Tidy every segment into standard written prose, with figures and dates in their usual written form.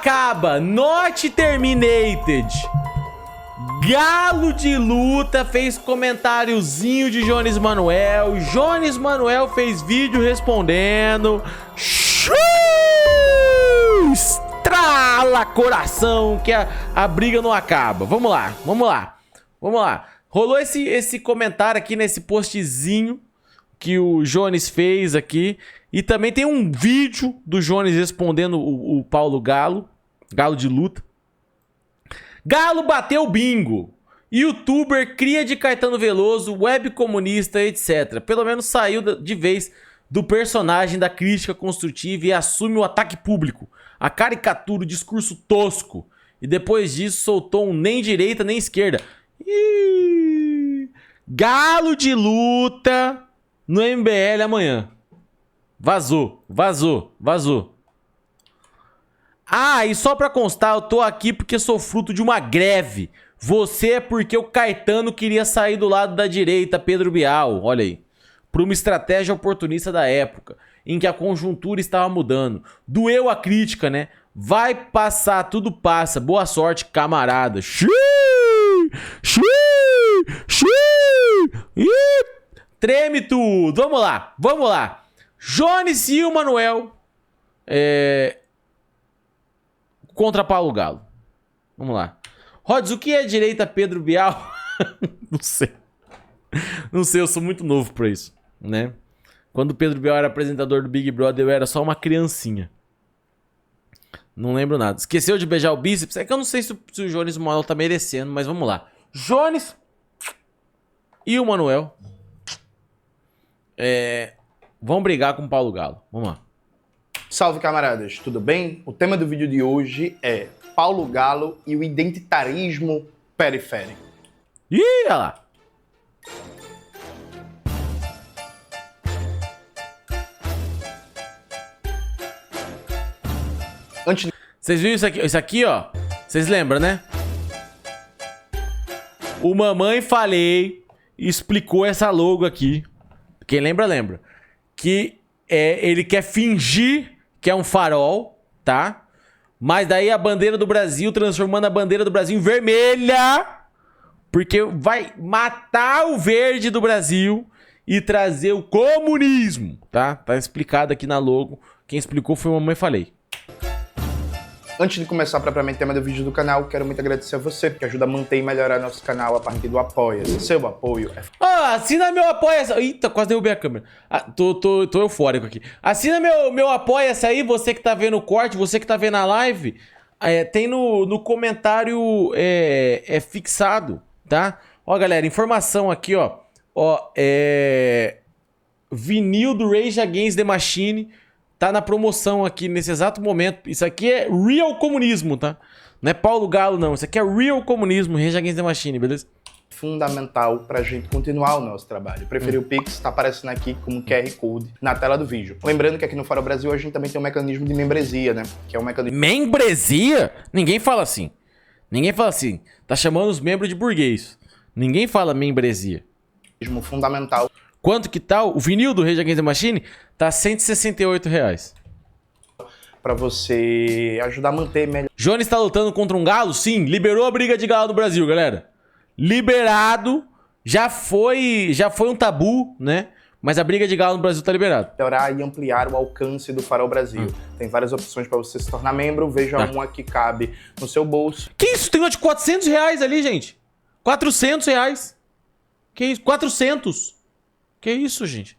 acaba, not terminated. Galo de luta fez comentáriozinho de Jones Manuel. Jones Manuel fez vídeo respondendo. Estrala coração que a briga não acaba. Vamos lá, vamos lá, vamos lá. Rolou esse comentário aqui nesse postzinho que o Jones fez aqui. E também tem um vídeo do Jones respondendo o Paulo Galo. Galo de luta. Galo bateu bingo. Youtuber, cria de Caetano Veloso, web comunista, etc. Pelo menos saiu de vez do personagem da crítica construtiva e assume o ataque público. A caricatura, o discurso tosco. E depois disso soltou um nem direita nem esquerda. Ih, Galo de luta no MBL amanhã. Vazou, vazou, vazou. Ah, e só pra constar, eu tô aqui porque sou fruto de uma greve. Você é porque o Caetano queria sair do lado da direita, Pedro Bial, olha aí. Por uma estratégia oportunista da época, em que a conjuntura estava mudando. Doeu a crítica, né? Vai passar, tudo passa. Boa sorte, camarada. Xiii! Xiii! Xiii! Treme tudo. Vamos lá, vamos lá. Jones e o Manuel contra Paulo Galo. Vamos lá. Rods, o que é direita, Pedro Bial? Não sei. Não sei, eu sou muito novo pra isso, né? Quando o Pedro Bial era apresentador do Big Brother, eu era só uma criancinha. Não lembro nada. Esqueceu de beijar o bíceps? É que eu não sei se o Jones e o Manuel tá merecendo, mas vamos lá. Jones e o Manuel vão brigar com o Paulo Galo. Vamos lá. Salve, camaradas, tudo bem? O tema do vídeo de hoje é Paulo Galo e o identitarismo periférico. Ih, olha lá. Vocês viram isso aqui? Isso aqui, ó. Vocês lembram, né? O Mamãe Falei explicou essa logo aqui. Quem lembra, lembra. Que ele quer fingir que é um farol, tá? Mas daí a bandeira do Brasil, transformando a bandeira do Brasil em vermelha, porque vai matar o verde do Brasil e trazer o comunismo, tá? Tá explicado aqui na logo. Quem explicou foi o Mamãe Falei. Antes de começar propriamente o tema do vídeo do canal, quero muito agradecer a você, porque ajuda a manter e melhorar nosso canal a partir do Apoia-se. Seu apoio é... assina meu Apoia-se. Eita, quase derrubei a câmera. Tô eufórico aqui. Assina meu Apoia-se aí, você que tá vendo o corte, você que tá vendo a live. Tem no comentário fixado, tá? Ó, galera, informação aqui, ó. Vinil do Rage Against the Machine. Tá na promoção aqui nesse exato momento. Isso aqui é real comunismo, tá? Não é Paulo Galo, não. Isso aqui é real comunismo, Rage Against the Machine, beleza? Fundamental pra gente continuar o nosso trabalho. Preferir o Pix, tá aparecendo aqui como QR Code na tela do vídeo. Lembrando que aqui no Farol Brasil a gente também tem um mecanismo de membresia, né? Que é um mecanismo... Membresia? Ninguém fala assim. Ninguém fala assim. Tá chamando os membros de burguês. Ninguém fala membresia. Fundamental. Quanto que tá? O vinil do Rage Against the Machine tá R$168. Pra você ajudar a manter melhor. Jones tá lutando contra um galo? Sim, liberou a briga de galo no Brasil, galera. Liberado. Já foi um tabu, né? Mas a briga de galo no Brasil tá liberada. Melhorar e ampliar o alcance do Farol Brasil. Tem várias opções pra você se tornar membro. Veja uma que cabe no seu bolso. Que isso? Tem uma de R$400 ali, gente. R$400. Que isso? 400. Que isso, gente?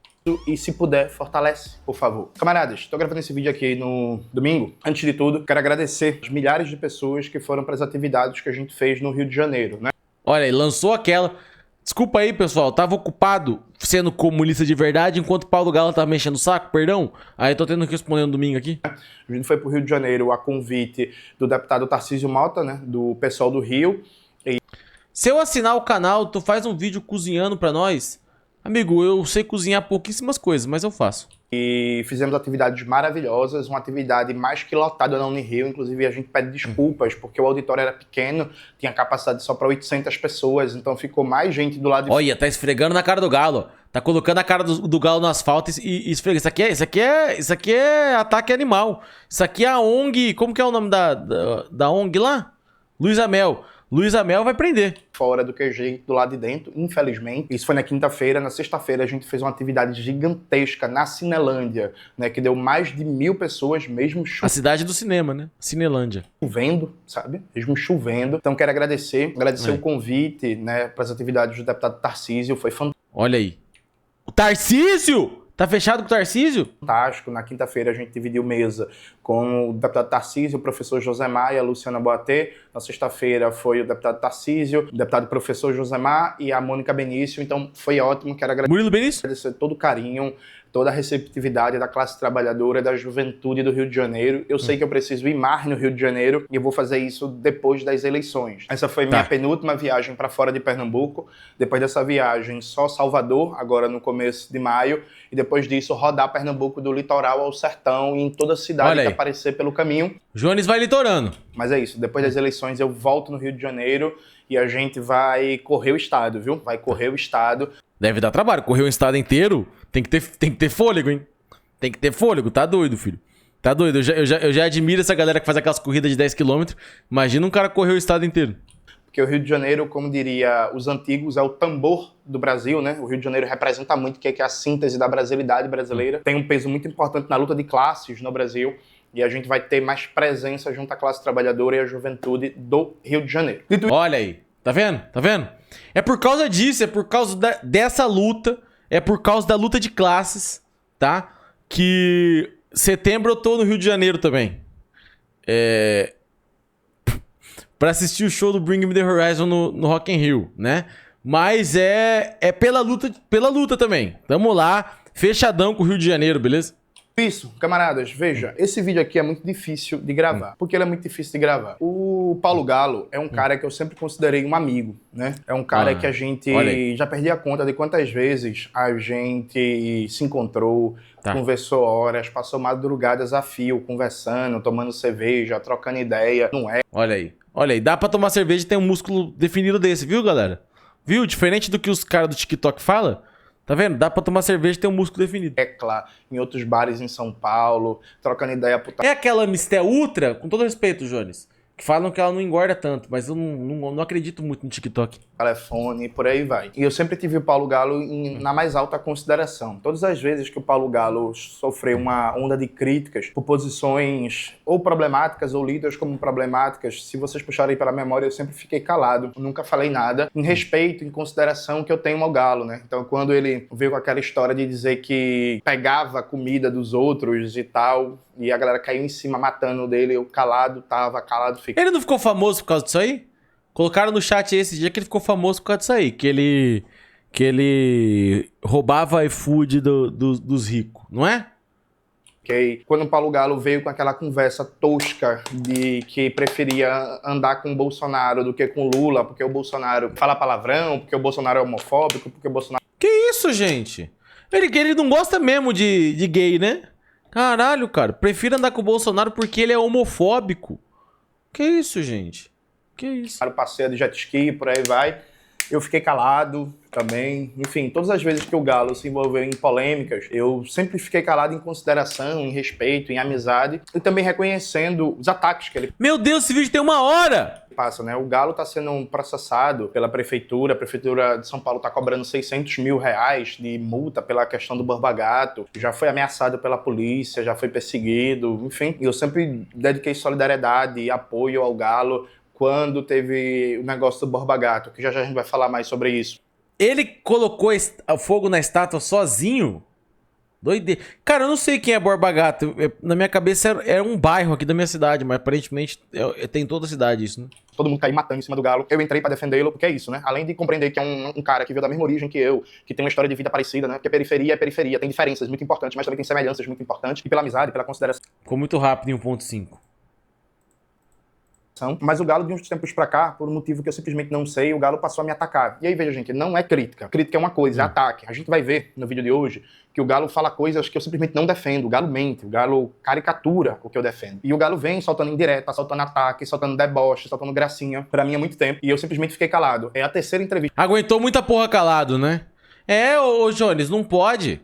E se puder, fortalece, por favor. Camaradas, estou gravando esse vídeo aqui no domingo. Antes de tudo, quero agradecer as milhares de pessoas que foram para as atividades que a gente fez no Rio de Janeiro, né? Olha aí, lançou aquela... Desculpa aí, pessoal, tava ocupado sendo comunista de verdade, enquanto Paulo Galo tava mexendo o saco, perdão. Aí eu tô tendo que responder no domingo aqui. A gente foi pro Rio de Janeiro a convite do deputado Tarcísio Mota, né? Do pessoal do Rio. Se eu assinar o canal, tu faz um vídeo cozinhando pra nós... Amigo, eu sei cozinhar pouquíssimas coisas, mas eu faço. E fizemos atividades maravilhosas, uma atividade mais que lotada na Unirio, inclusive a gente pede desculpas, porque o auditório era pequeno, tinha capacidade só para 800 pessoas, então ficou mais gente do lado de... Olha, tá esfregando na cara do Galo, ó. Tá colocando a cara do galo no asfalto e esfrega. Isso aqui é ataque animal. Isso aqui é a ONG... Como que é o nome da ONG lá? Luísa Mel. Luísa Mel vai prender. Fora do QG, do lado de dentro, infelizmente. Isso foi na quinta-feira. Na sexta-feira a gente fez uma atividade gigantesca na Cinelândia, né? Que deu mais de 1000 pessoas, mesmo A cidade do cinema, né? Cinelândia. chovendo, sabe? Mesmo chovendo. Então quero agradecer o convite, né? Para as atividades do deputado Tarcísio. Foi Olha aí. O Tarcísio! Tá fechado com o Tarcísio? fantástico. Na quinta-feira a gente dividiu mesa com o deputado Tarcísio, o professor Josemar e a Luciana Boatê. Na sexta-feira foi o deputado Tarcísio, o deputado professor Josemar e a Mônica Benício. Então foi ótimo. Quero Murilo Benício? agradecer todo o carinho, toda a receptividade da classe trabalhadora, da juventude do Rio de Janeiro. Eu sei que eu preciso ir mais no Rio de Janeiro e eu vou fazer isso depois das eleições. Essa foi minha penúltima viagem para fora de Pernambuco. Depois dessa viagem, só Salvador, agora no começo de maio. E depois disso, rodar Pernambuco do litoral ao sertão e em toda a cidade que aparecer pelo caminho. Jones vai litorando. Mas é isso, depois das eleições eu volto no Rio de Janeiro e a gente vai correr o estado, viu? Vai correr o estado. Deve dar trabalho. Correr um estado inteiro tem que ter fôlego, hein? Tem que ter fôlego. Tá doido, filho. Tá doido. Eu já admiro essa galera que faz aquelas corridas de 10 km. Imagina um cara correr o estado inteiro. Porque o Rio de Janeiro, como diria os antigos, é o tambor do Brasil, né? O Rio de Janeiro representa muito o que é a síntese da brasilidade brasileira. Tem um peso muito importante na luta de classes no Brasil. E a gente vai ter mais presença junto à classe trabalhadora e à juventude do Rio de Janeiro. Olha aí. Tá vendo? Tá vendo? É por causa disso, é por causa dessa luta, é por causa da luta de classes, tá? Que setembro eu tô no Rio de Janeiro também. Pra assistir o show do Bring Me The Horizon no Rock in Rio, né? Mas é pela luta também. Tamo lá, fechadão com o Rio de Janeiro, beleza? Isso, camaradas, veja, esse vídeo aqui é muito difícil de gravar. Por que ele é muito difícil de gravar? O Paulo Galo é um cara que eu sempre considerei um amigo, né? É um cara que a gente já perdi a conta de quantas vezes a gente se encontrou, conversou horas, passou madrugadas a fio, conversando, tomando cerveja, trocando ideia, não é? Olha aí, dá pra tomar cerveja e ter um músculo definido desse, viu, galera? Viu? Diferente do que os caras do TikTok falam. Tá vendo? Dá pra tomar cerveja e ter um músculo definido. É claro, em outros bares em São Paulo, trocando ideia puta. É aquela Mistel Ultra, com todo respeito, Jones, que falam que ela não engorda tanto, mas eu não acredito muito no TikTok. Telefone, por aí vai. E eu sempre tive o Paulo Galo na mais alta consideração. Todas as vezes que o Paulo Galo sofreu uma onda de críticas por posições ou problemáticas ou lidas como problemáticas, se vocês puxarem pela memória, eu sempre fiquei calado. Nunca falei nada em respeito, em consideração que eu tenho ao Galo, né? Então, quando ele veio com aquela história de dizer que pegava a comida dos outros e tal, e a galera caiu em cima matando dele, eu calado, fiquei. Ele não ficou famoso por causa disso aí? Colocaram no chat esse dia que ele ficou famoso por causa disso aí. Que ele roubava iFood dos ricos, não é? Okay. Quando o Paulo Galo veio com aquela conversa tosca de que preferia andar com o Bolsonaro do que com o Lula, porque o Bolsonaro fala palavrão, porque o Bolsonaro é homofóbico, porque o Bolsonaro... Que isso, gente? Ele não gosta mesmo de gay, né? Caralho, cara. Prefiro andar com o Bolsonaro porque ele é homofóbico. Que isso, gente? Que isso? Passeio de jet ski, por aí vai. Eu fiquei calado também. Enfim, todas as vezes que o Galo se envolveu em polêmicas, eu sempre fiquei calado em consideração, em respeito, em amizade. E também reconhecendo os ataques que ele... Meu Deus, esse vídeo tem 1 hora! Passa, né? O Galo está sendo processado pela prefeitura. A prefeitura de São Paulo está cobrando 600 mil reais de multa pela questão do Borba Gato. Já foi ameaçado pela polícia, já foi perseguido, enfim. E eu sempre dediquei solidariedade e apoio ao Galo quando teve o negócio do Borba Gato, que já a gente vai falar mais sobre isso. Ele colocou fogo na estátua sozinho? Doideira. Cara, eu não sei quem é Borba Gato. Na minha cabeça era um bairro aqui da minha cidade, mas aparentemente tem em toda a cidade isso, né? Todo mundo caiu matando em cima do Galo. Eu entrei pra defendê-lo, porque é isso, né? Além de compreender que é um cara que veio da mesma origem que eu, que tem uma história de vida parecida, né? Porque periferia é periferia, tem diferenças muito importantes, mas também tem semelhanças muito importantes. E pela amizade, pela consideração. Ficou muito rápido em 1.5. Mas o Galo, de uns tempos pra cá, por um motivo que eu simplesmente não sei, o Galo passou a me atacar. E aí, veja, gente, não é crítica. Crítica é uma coisa, é ataque. A gente vai ver no vídeo de hoje que o Galo fala coisas que eu simplesmente não defendo. O Galo mente, o Galo caricatura o que eu defendo. E o Galo vem soltando indireta, soltando ataque, soltando deboche, soltando gracinha, pra mim há muito tempo. E eu simplesmente fiquei calado. É a terceira entrevista. Aguentou muita porra calado, né? Ô Jones, não pode.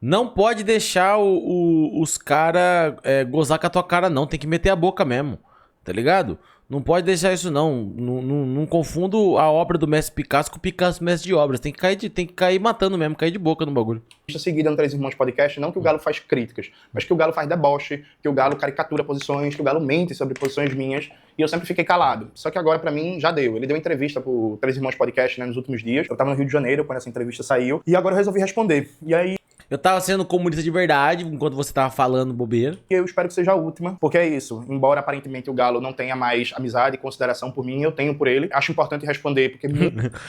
Não pode deixar os caras gozar com a tua cara, não. Tem que meter a boca mesmo, tá ligado? Não pode deixar isso, não. Não confundo a obra do mestre Picasso com o Picasso mestre de obras. Tem que cair matando mesmo, cair de boca no bagulho. Seguida no Três Irmãos Podcast, não que o Galo faz críticas, mas que o Galo faz deboche, que o Galo caricatura posições, que o Galo mente sobre posições minhas, e eu sempre fiquei calado. Só que agora, pra mim, já deu. Ele deu entrevista pro Três Irmãos Podcast, né, nos últimos dias. Eu tava no Rio de Janeiro quando essa entrevista saiu, e agora eu resolvi responder. E aí, eu tava sendo comunista de verdade enquanto você tava falando bobeira. eu espero que seja a última, porque é isso. Embora aparentemente o Galo não tenha mais amizade e consideração por mim, eu tenho por ele. Acho importante responder, porque...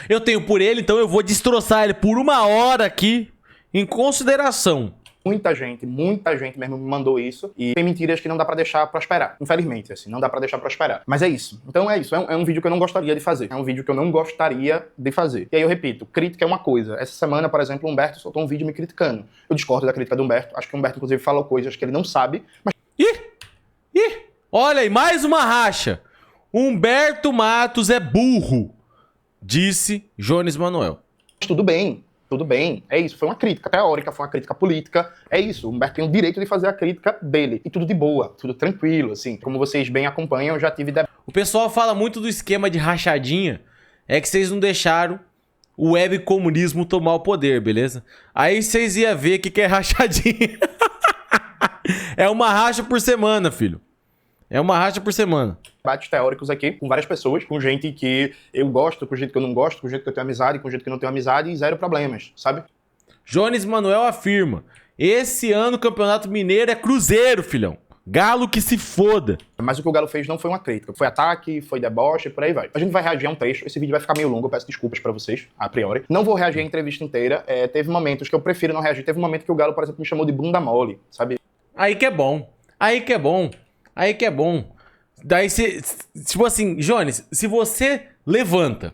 Eu tenho por ele, então eu vou destroçar ele por 1 hora aqui, em consideração. Muita gente mesmo me mandou isso. E tem mentiras que não dá pra deixar prosperar. Infelizmente, assim, não dá pra deixar prosperar. Mas é isso. Então é isso. É um vídeo que eu não gostaria de fazer. É um vídeo que eu não gostaria de fazer. E aí eu repito, crítica é uma coisa. Essa semana, por exemplo, o Humberto soltou um vídeo me criticando. Eu discordo da crítica do Humberto. Acho que o Humberto, inclusive, falou coisas que ele não sabe. Mas... Ih! Olha aí, mais uma racha. Humberto Matos é burro, disse Jones Manuel. Tudo bem, é isso. Foi uma crítica teórica, foi uma crítica política, é isso. O Humberto tem o direito de fazer a crítica dele. E tudo de boa, tudo tranquilo, assim. Como vocês bem acompanham, eu já tive... O pessoal fala muito do esquema de rachadinha, é que vocês não deixaram o webcomunismo tomar o poder, beleza? Aí vocês iam ver o que é rachadinha. É uma racha por semana, filho. É uma racha por semana. Debates teóricos aqui com várias pessoas, com gente que eu gosto, com gente que eu não gosto, com gente que eu tenho amizade, com gente que eu não tenho amizade, e zero problemas, sabe? Jones Manuel afirma: esse ano o Campeonato Mineiro é Cruzeiro, filhão. Galo que se foda. Mas o que o Galo fez não foi uma crítica. Foi ataque, foi deboche, por aí vai. A gente vai reagir a um trecho. Esse vídeo vai ficar meio longo, eu peço desculpas pra vocês, a priori. Não vou reagir à entrevista inteira. Teve momentos que eu prefiro não reagir. Teve um momento que o Galo, por exemplo, me chamou de bunda mole, sabe? Aí que é bom. Daí você... Tipo assim, Jones, se você levanta,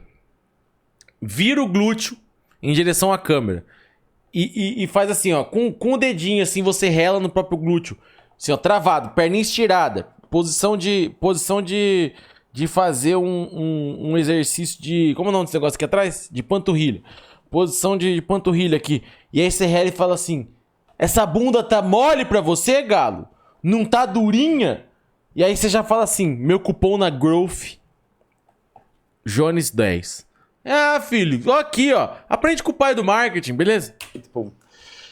vira o glúteo em direção à câmera e faz assim, ó, com o dedinho assim, você rela no próprio glúteo. Assim, ó, travado, perninha estirada. Posição de fazer um exercício de... Como é o nome desse negócio aqui atrás? De panturrilha. Posição de panturrilha aqui. E aí você rela e fala assim: essa bunda tá mole pra você, Galo? Não tá durinha? E aí você já fala assim: meu cupom na Growth, Jones 10. Ah, filho, ó aqui, ó. Aprende com o pai do marketing, beleza? Tipo,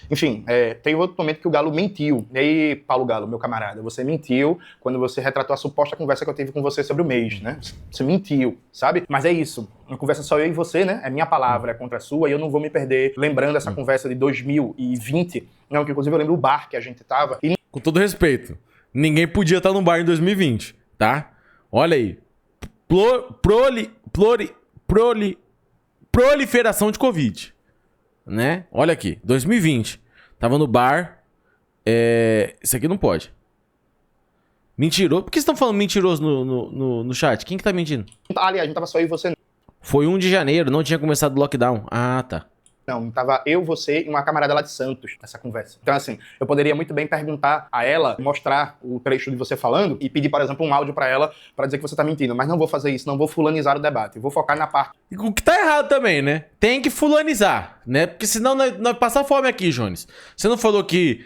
enfim, teve outro momento que o Galo mentiu. E aí, Paulo Galo, meu camarada, você mentiu quando você retratou a suposta conversa que eu tive com você sobre o mês, né? Você mentiu, sabe? Mas é isso. Uma conversa só eu e você, né? É minha palavra contra a sua, e eu não vou me perder lembrando essa conversa de 2020. Não, que inclusive eu lembro o bar que a gente tava. E... Com todo respeito, ninguém podia estar no bar em 2020, tá? Olha aí. Proliferação de Covid, né? Olha aqui, 2020. Tava no bar. Isso aqui não pode. Mentiroso. Por que vocês estão falando mentiroso no chat? Quem que tá mentindo? Aliás, não tava só eu e você. Foi 1 de janeiro, não tinha começado o lockdown. Ah, tá. Não, tava eu, você e uma camarada lá de Santos nessa conversa. Então, assim, eu poderia muito bem perguntar a ela, mostrar o trecho de você falando e pedir, por exemplo, um áudio pra ela pra dizer que você tá mentindo. Mas não vou fazer isso, não vou fulanizar o debate. Vou focar na parte... O que tá errado também, né? Tem que fulanizar, né? Porque senão nós passar fome aqui, Jones. Você não falou que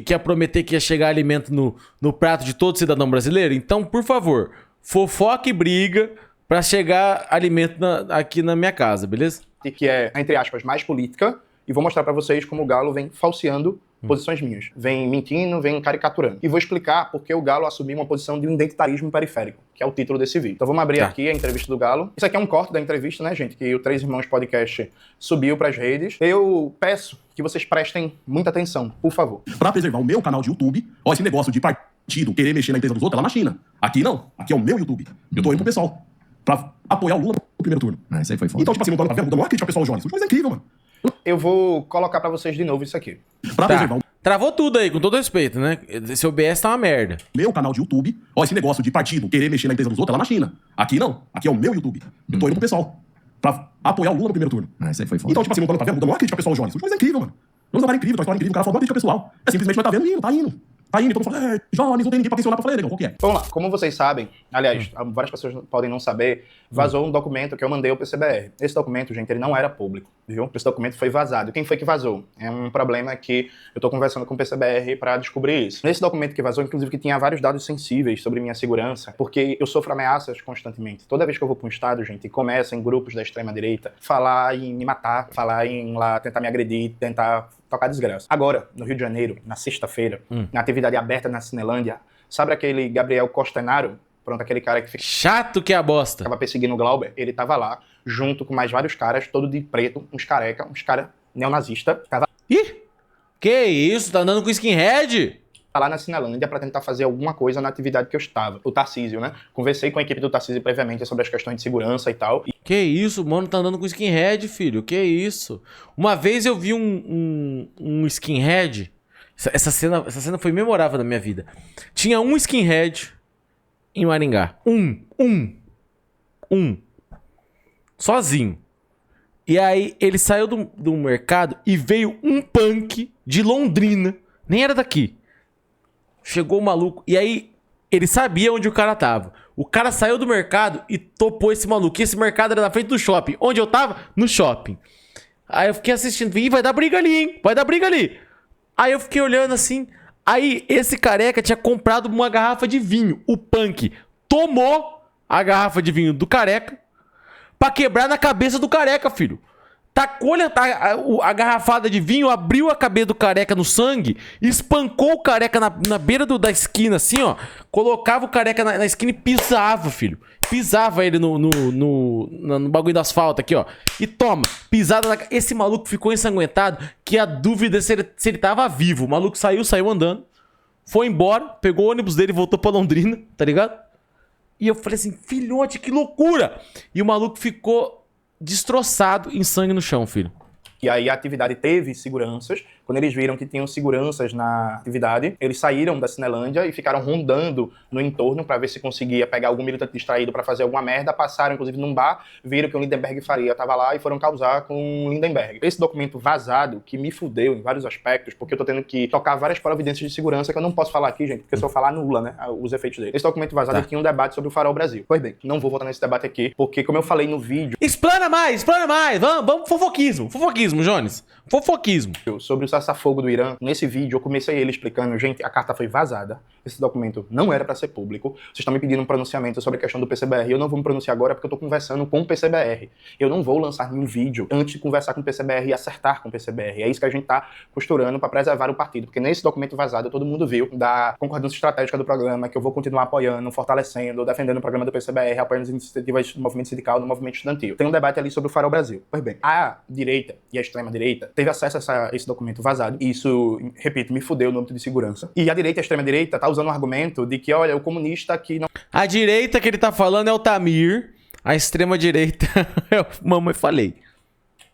ia prometer que ia chegar alimento no prato de todo cidadão brasileiro? Então, por favor, fofoca e briga pra chegar alimento aqui na minha casa, beleza? Que é, entre aspas, mais política, e vou mostrar pra vocês como o Galo vem falseando posições minhas. Vem mentindo, vem caricaturando. E vou explicar por que o Galo assumiu uma posição de um identitarismo periférico, que é o título desse vídeo. Então vamos abrir aqui a entrevista do Galo. Isso aqui é um corte da entrevista, né, gente, que o Três Irmãos Podcast subiu pras redes. Eu peço que vocês prestem muita atenção, por favor. Pra preservar o meu canal de YouTube, ó, esse negócio de partido querer mexer na empresa dos outros é lá na China. Aqui não. Aqui é o meu YouTube. Eu tô indo pro pessoal pra apoiar o Lula no primeiro turno. Isso aí foi foda. Então, tipo assim, não é crítica ao pessoal Jones, mas é incrível, mano. Eu vou colocar pra vocês de novo isso aqui. Pra preservar o Travou tudo aí, com todo respeito, né? Esse OBS tá uma merda. meu canal de YouTube, ó, esse negócio de partido querer mexer na empresa dos outros é lá na China. Aqui não. Aqui é o meu YouTube. Eu tô indo pro pessoal pra apoiar o Lula no primeiro turno. Isso aí foi foda. Então, tipo assim, não é crítica ao pessoal Jones, mas é incrível, mano. Não é incrível, tua história é incrível, o cara falou, não é crítica pessoal. É simplesmente vai tá vendo indo, tá indo. Tá indo e todo mundo fala, Jones, não tem ninguém pra tensionar pra falar, negão, qual que é? Vamos lá, como vocês sabem, aliás, várias pessoas podem não saber, vazou um documento que eu mandei ao PCBR. Esse documento, gente, ele não era público, viu? Esse documento foi vazado. Quem foi que vazou? É um problema que eu tô conversando com o PCBR pra descobrir isso. Nesse documento que vazou, inclusive, que tinha vários dados sensíveis sobre minha segurança, porque eu sofro ameaças constantemente. Toda vez que eu vou pra um estado, gente, e começa em grupos da extrema-direita, falar em me matar, falar em lá tentar me agredir, tentar tocar desgraça. Agora, no Rio de Janeiro, na sexta-feira, na atividade aberta na Cinelândia, sabe aquele Gabriel Costenaro? Pronto, aquele cara que Chato que é a bosta. ficava perseguindo o Glauber, ele tava lá, junto com mais vários caras, todo de preto, uns careca, uns cara neonazista, tava Ih, que isso? Tá andando com skinhead? lá na Cinelândia pra tentar fazer alguma coisa na atividade que eu estava. O Tarcísio, né? Conversei com a equipe do Tarcísio previamente sobre as questões de segurança e tal. Que isso, mano, tá andando com skinhead, filho. Que isso? Uma vez eu vi um skinhead. Essa cena foi memorável na minha vida. Tinha um skinhead em Maringá. Um. Sozinho. E aí ele saiu do mercado e veio um punk de Londrina. Nem era daqui. Chegou o maluco. E aí ele sabia onde o cara tava. O cara saiu do mercado e topou esse maluco. E esse mercado era na frente do shopping. Onde eu tava? No shopping. Aí eu fiquei assistindo. Ih, vai dar briga ali, hein? Vai dar briga ali. Aí eu fiquei olhando assim. Aí esse careca tinha comprado uma garrafa de vinho. O punk tomou a garrafa de vinho do careca pra quebrar na cabeça do careca, filho. Tacou a garrafada de vinho, abriu a cabeça do careca no sangue, espancou o careca na beira da esquina, assim, ó. Colocava o careca na esquina e pisava, filho. Pisava ele no bagulho do asfalto aqui, ó. E toma, pisada na... Esse maluco ficou ensanguentado que a dúvida é se ele tava vivo. O maluco saiu andando, foi embora, pegou o ônibus dele e voltou pra Londrina, tá ligado? E eu falei assim, filhote, que loucura! E o maluco ficou destroçado em sangue no chão, filho. E aí a atividade teve seguranças. Quando eles viram que tinham seguranças na atividade, eles saíram da Cinelândia e ficaram rondando no entorno para ver se conseguia pegar algum militante distraído para fazer alguma merda. Passaram, inclusive, num bar, viram que o Lindenberg Faria estava lá e foram causar com o Lindenberg. Esse documento vazado, que me fudeu em vários aspectos, porque eu tô tendo que tocar várias providências de segurança que eu não posso falar aqui, gente, porque se eu falar anula, né, os efeitos dele. Esse documento vazado ele tinha um debate sobre o Farol Brasil. Pois bem, não vou voltar nesse debate aqui, porque como eu falei no vídeo... Explana mais! Vamos, fofoquismo, Jones. Fofoquismo. Sobre o cessar-fogo do Irã, nesse vídeo eu comecei ele explicando, gente, a carta foi vazada, esse documento não era para ser público, vocês estão me pedindo um pronunciamento sobre a questão do PCBR, eu não vou me pronunciar agora porque eu tô conversando com o PCBR, eu não vou lançar nenhum vídeo antes de conversar com o PCBR e acertar com o PCBR, é isso que a gente tá costurando para preservar o partido, porque nesse documento vazado todo mundo viu da concordância estratégica do programa, que eu vou continuar apoiando, fortalecendo, defendendo o programa do PCBR, apoiando as iniciativas do movimento sindical, do movimento estudantil. Tem um debate ali sobre o Farol Brasil. Pois bem, a direita e a extrema-direita teve acesso a esse documento vazado. Isso, repito, me fudeu no âmbito de segurança. E a direita e a extrema-direita tá usando o argumento de que, olha, o comunista que não... A direita que ele tá falando é o Tamir. A extrema-direita é o Mamãe Falei.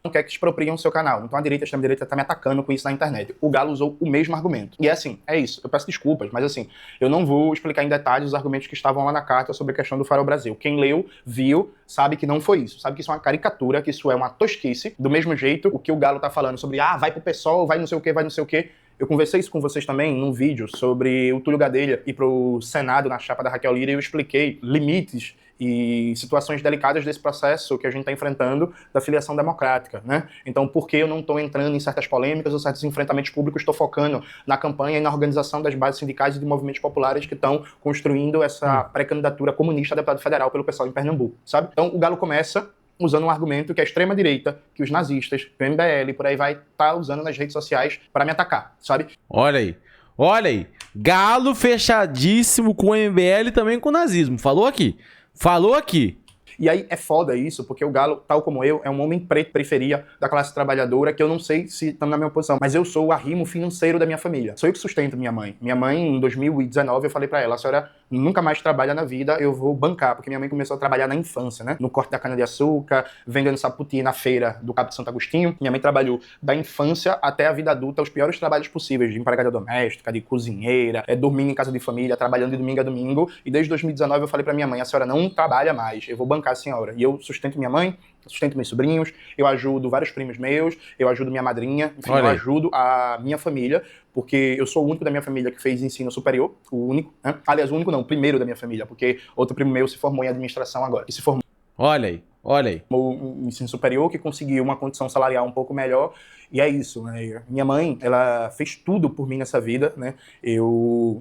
não quer que expropriem o seu canal. Então a direita, a extrema-direita tá me atacando com isso na internet. O Galo usou o mesmo argumento. E é assim, é isso. Eu peço desculpas, mas assim, eu não vou explicar em detalhes os argumentos que estavam lá na carta sobre a questão do Farol Brasil. Quem leu, viu, sabe que não foi isso. Sabe que isso é uma caricatura, que isso é uma tosquice. Do mesmo jeito, o que o Galo tá falando sobre, vai pro PSOL, vai não sei o que, vai não sei o que. Eu conversei isso com vocês também num vídeo sobre o Túlio Gadelha ir pro Senado na chapa da Raquel Lira e eu expliquei limites e situações delicadas desse processo que a gente está enfrentando da filiação democrática, né? Então, por que eu não estou entrando em certas polêmicas ou certos enfrentamentos públicos, estou focando na campanha e na organização das bases sindicais e de movimentos populares que estão construindo essa pré-candidatura comunista a deputado federal pelo pessoal em Pernambuco, sabe? Então, o Galo começa usando um argumento que a extrema-direita, que os nazistas, que o MBL, por aí vai, tá usando nas redes sociais para me atacar, sabe? Olha aí. Olha aí. Galo fechadíssimo com o MBL e também com o nazismo. Falou aqui. Falou aqui. E aí é foda isso, porque o Galo, tal como eu, é um homem preto, periferia da classe trabalhadora, que eu não sei se estão na minha posição, mas eu sou o arrimo financeiro da minha família. Sou eu que sustento minha mãe. Minha mãe, em 2019, eu falei pra ela, a senhora nunca mais trabalha na vida, eu vou bancar, porque minha mãe começou a trabalhar na infância, né? No corte da cana-de-açúcar, vendendo saputi na feira do Cabo de Santo Agostinho. Minha mãe trabalhou da infância até a vida adulta, os piores trabalhos possíveis, de empregada doméstica, de cozinheira, dormindo em casa de família, trabalhando de domingo a domingo. E desde 2019 eu falei pra minha mãe, a senhora não trabalha mais, eu vou bancar a senhora. E eu sustento minha mãe, sustento meus sobrinhos, eu ajudo vários primos meus, eu ajudo minha madrinha, enfim, Olha eu aí. ajudo a minha família, porque eu sou o único da minha família que fez ensino superior, o único, né? Aliás, o único não, o primeiro da minha família, porque outro primo meu se formou em administração agora, e se formou Olha aí, olha aí. no ensino superior, que conseguiu uma condição salarial um pouco melhor, e é isso, né? Minha mãe, ela fez tudo por mim nessa vida, né? E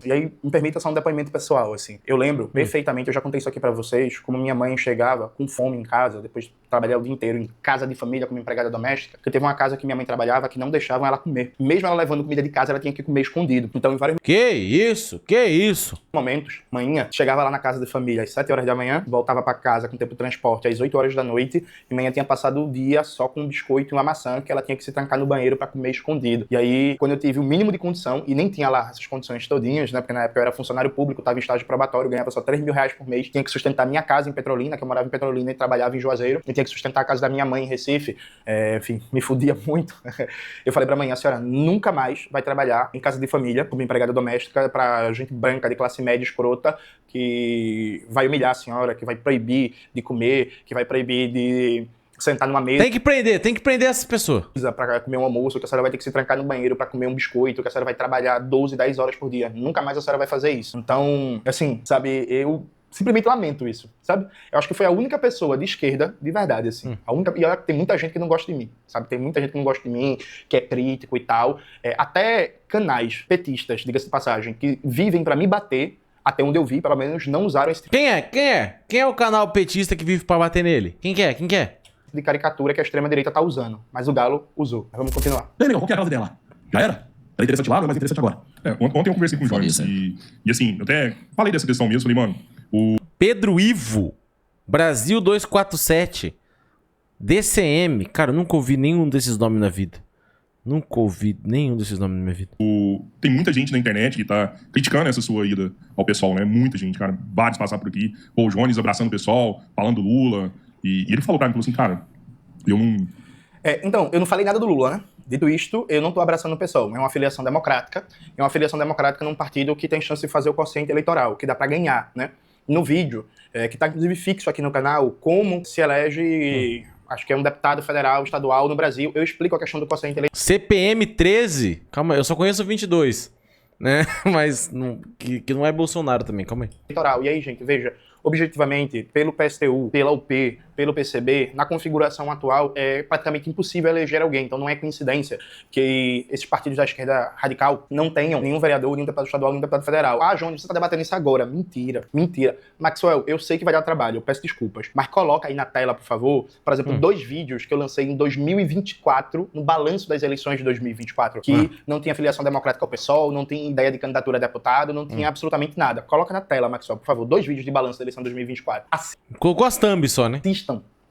aí, me permita só um depoimento pessoal, assim. Eu lembro perfeitamente, eu já contei isso aqui pra vocês, como minha mãe chegava com fome em casa, depois de trabalhar o dia inteiro em casa de família como empregada doméstica, que teve uma casa que minha mãe trabalhava que não deixavam ela comer. Mesmo ela levando comida de casa, ela tinha que comer escondido. Então, em vários Que isso? momentos, manhã, chegava lá na casa de família às 7 horas da manhã, voltava pra casa com tempo de transporte às 8 horas da noite, e manhã tinha passado o dia só com um biscoito e uma maçã, que ela tinha que se trancar no banheiro pra comer escondido. E aí, quando eu tive o mínimo de condição, e nem tinha lá essas condições todinhas, né, porque na época eu era funcionário público, tava em estágio probatório, ganhava só 3 mil reais por mês, tinha que sustentar minha casa em Petrolina, que eu morava em Petrolina e trabalhava em Juazeiro, e tinha que sustentar a casa da minha mãe em Recife, enfim, me fudia muito. Eu falei pra mãe, a senhora nunca mais vai trabalhar em casa de família, como empregada doméstica, pra gente branca de classe média escrota, que vai humilhar a senhora, que vai proibir de comer, que vai proibir de sentar numa mesa Tem que prender essas pessoas. pra comer um almoço, que a senhora vai ter que se trancar no banheiro pra comer um biscoito, que a senhora vai trabalhar 12, 10 horas por dia. Nunca mais a senhora vai fazer isso. Então, assim, sabe, eu simplesmente lamento isso, sabe? Eu acho que foi a única pessoa de esquerda, de verdade, assim. A única, e olha que tem muita gente que não gosta de mim, sabe? Tem muita gente que não gosta de mim, que é crítico e tal. Até canais petistas, diga-se de passagem, que vivem pra me bater, até onde eu vi, pelo menos, não usaram esse tipo Quem é o canal petista que vive pra bater nele? Quem que é? de caricatura que a extrema-direita tá usando. Mas o Galo usou. Mas vamos continuar. E aí, negão, qual que é a causa dela? Já era? Era interessante lá, não é mais interessante agora. Ontem eu conversei com o Jones e assim, eu até falei dessa questão mesmo, falei, mano, Pedro Ivo, Brasil 247, DCM. Cara, eu nunca ouvi nenhum desses nomes na vida. tem muita gente na internet que tá criticando essa sua ida ao pessoal, né? Muita gente, cara. Vários passaram por aqui. Pô, o Jones abraçando o pessoal, falando do Lula. E ele falou pra mim, falou assim, cara, eu não... Então, eu não falei nada do Lula, né? Dito isto, eu não tô abraçando o PSOL. É uma filiação democrática. É uma filiação democrática num partido que tem chance de fazer o quociente eleitoral, que dá pra ganhar, né? No vídeo, que tá inclusive fixo aqui no canal, como se elege... Acho que é um deputado federal, estadual no Brasil. Eu explico a questão do quociente eleitoral. CPM 13. Calma aí, eu só conheço o 22. Né? Mas que não é Bolsonaro também, calma aí. E aí, gente, veja, objetivamente, pelo PSTU, pela UP, pelo PCB, na configuração atual, é praticamente impossível eleger alguém. Então não é coincidência que esses partidos da esquerda radical não tenham nenhum vereador, nenhum deputado estadual, nenhum deputado federal. Ah, João, você tá debatendo isso agora. Mentira. Maxwell, eu sei que vai dar trabalho, eu peço desculpas. Mas coloca aí na tela, por favor, por exemplo, 2 vídeos que eu lancei em 2024, no balanço das eleições de 2024, que não tinha filiação democrática ao PSOL, não tinha ideia de candidatura a deputado, não tinha absolutamente nada. Coloca na tela, Maxwell, por favor, 2 vídeos de balanço da eleição de 2024. Colocou as thumb só, né? Assistam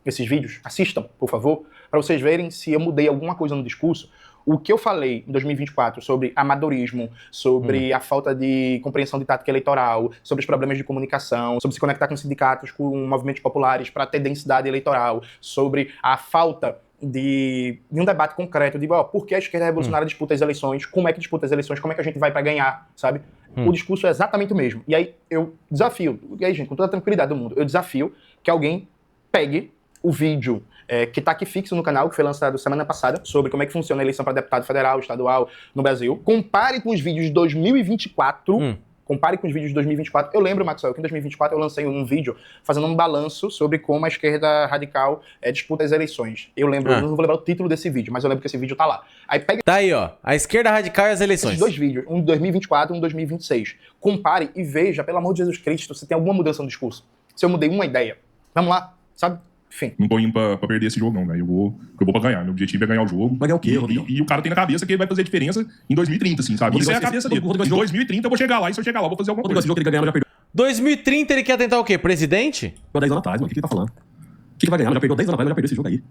esses vídeos, assistam, por favor, para vocês verem se eu mudei alguma coisa no discurso. O que eu falei em 2024 sobre amadorismo, sobre a falta de compreensão de tática eleitoral, sobre os problemas de comunicação, sobre se conectar com sindicatos, com movimentos populares para ter densidade eleitoral, sobre a falta de um debate concreto de por que a esquerda revolucionária disputa as eleições, como é que disputa as eleições, como é que a gente vai para ganhar, sabe? O discurso é exatamente o mesmo. E aí eu desafio, e aí, gente, com toda a tranquilidade do mundo, eu desafio que alguém pegue o vídeo que tá aqui fixo no canal, que foi lançado semana passada, sobre como é que funciona a eleição para deputado federal, estadual no Brasil. Compare com os vídeos de 2024. Compare com os vídeos de 2024. Eu lembro, Maxwell, que em 2024 eu lancei um vídeo fazendo um balanço sobre como a esquerda radical disputa as eleições. Eu lembro, eu não vou lembrar o título desse vídeo, mas eu lembro que esse vídeo tá lá. Aí pega Tá aí, ó. A esquerda radical e as eleições. esses 2 vídeos, um de 2024 e um de 2026. Compare e veja, pelo amor de Jesus Cristo, se tem alguma mudança no discurso. Se eu mudei uma ideia. Vamos lá, sabe? Enfim. Não tô indo pra perder esse jogo, não, velho. Eu vou pra ganhar. Meu objetivo é ganhar o jogo. Vai ganhar o quê, Rodrigo? E o cara tem na cabeça que ele vai fazer diferença em 2030, assim, sabe? Isso é a cabeça dele. Em 2030 eu vou chegar lá, e se eu chegar lá eu vou fazer alguma Rodrigo, esse coisa. jogo que ele ganhar, já perdeu 2030 ele quer tentar o quê? Presidente? 10 anos atrás, mano. O que ele tá falando? O que vai ganhar? Já perdeu 10 anos atrás, já perdeu esse jogo aí.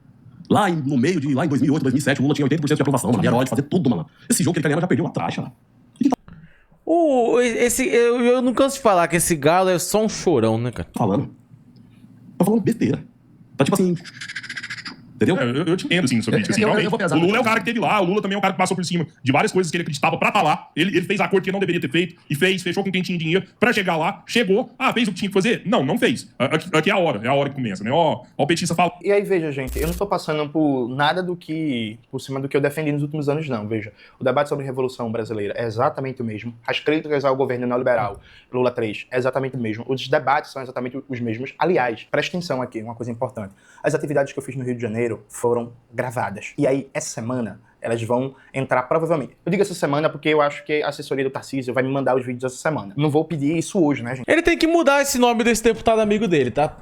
Lá em 2008, 2007, o Lula tinha 80% de aprovação, mano. E era hora de fazer tudo, mano. Esse jogo que ele ganhar, já perdeu lá atrás, cara. Eu não canso de falar que esse Galo é só um chorão, né, cara? Tá falando besteira. Tá tipo assim... Entendeu? Eu te entendo, assim, sobre isso. Assim, Eu realmente, vou pesar o Lula é o muito. cara que teve lá, o Lula também é o cara que passou por cima de várias coisas que ele acreditava pra estar lá. Ele fez acordo que não deveria ter feito, e fechou com quem tinha dinheiro pra chegar lá, chegou, fez o que tinha que fazer? Não fez. Aqui é a hora que começa, né? Ó, o petista fala. E aí, veja, gente, eu não tô passando por nada por cima do que eu defendi nos últimos anos, não. Veja, o debate sobre a Revolução Brasileira é exatamente o mesmo. As críticas ao governo neoliberal, Lula 3, é exatamente o mesmo. Os debates são exatamente os mesmos. Aliás, presta atenção aqui, uma coisa importante. As atividades que eu fiz no Rio de Janeiro foram gravadas. E aí, essa semana, elas vão entrar provavelmente. Eu digo essa semana porque eu acho que a assessoria do Tarcísio vai me mandar os vídeos essa semana. Não vou pedir isso hoje, né, gente? Ele tem que mudar esse nome desse deputado amigo dele, tá?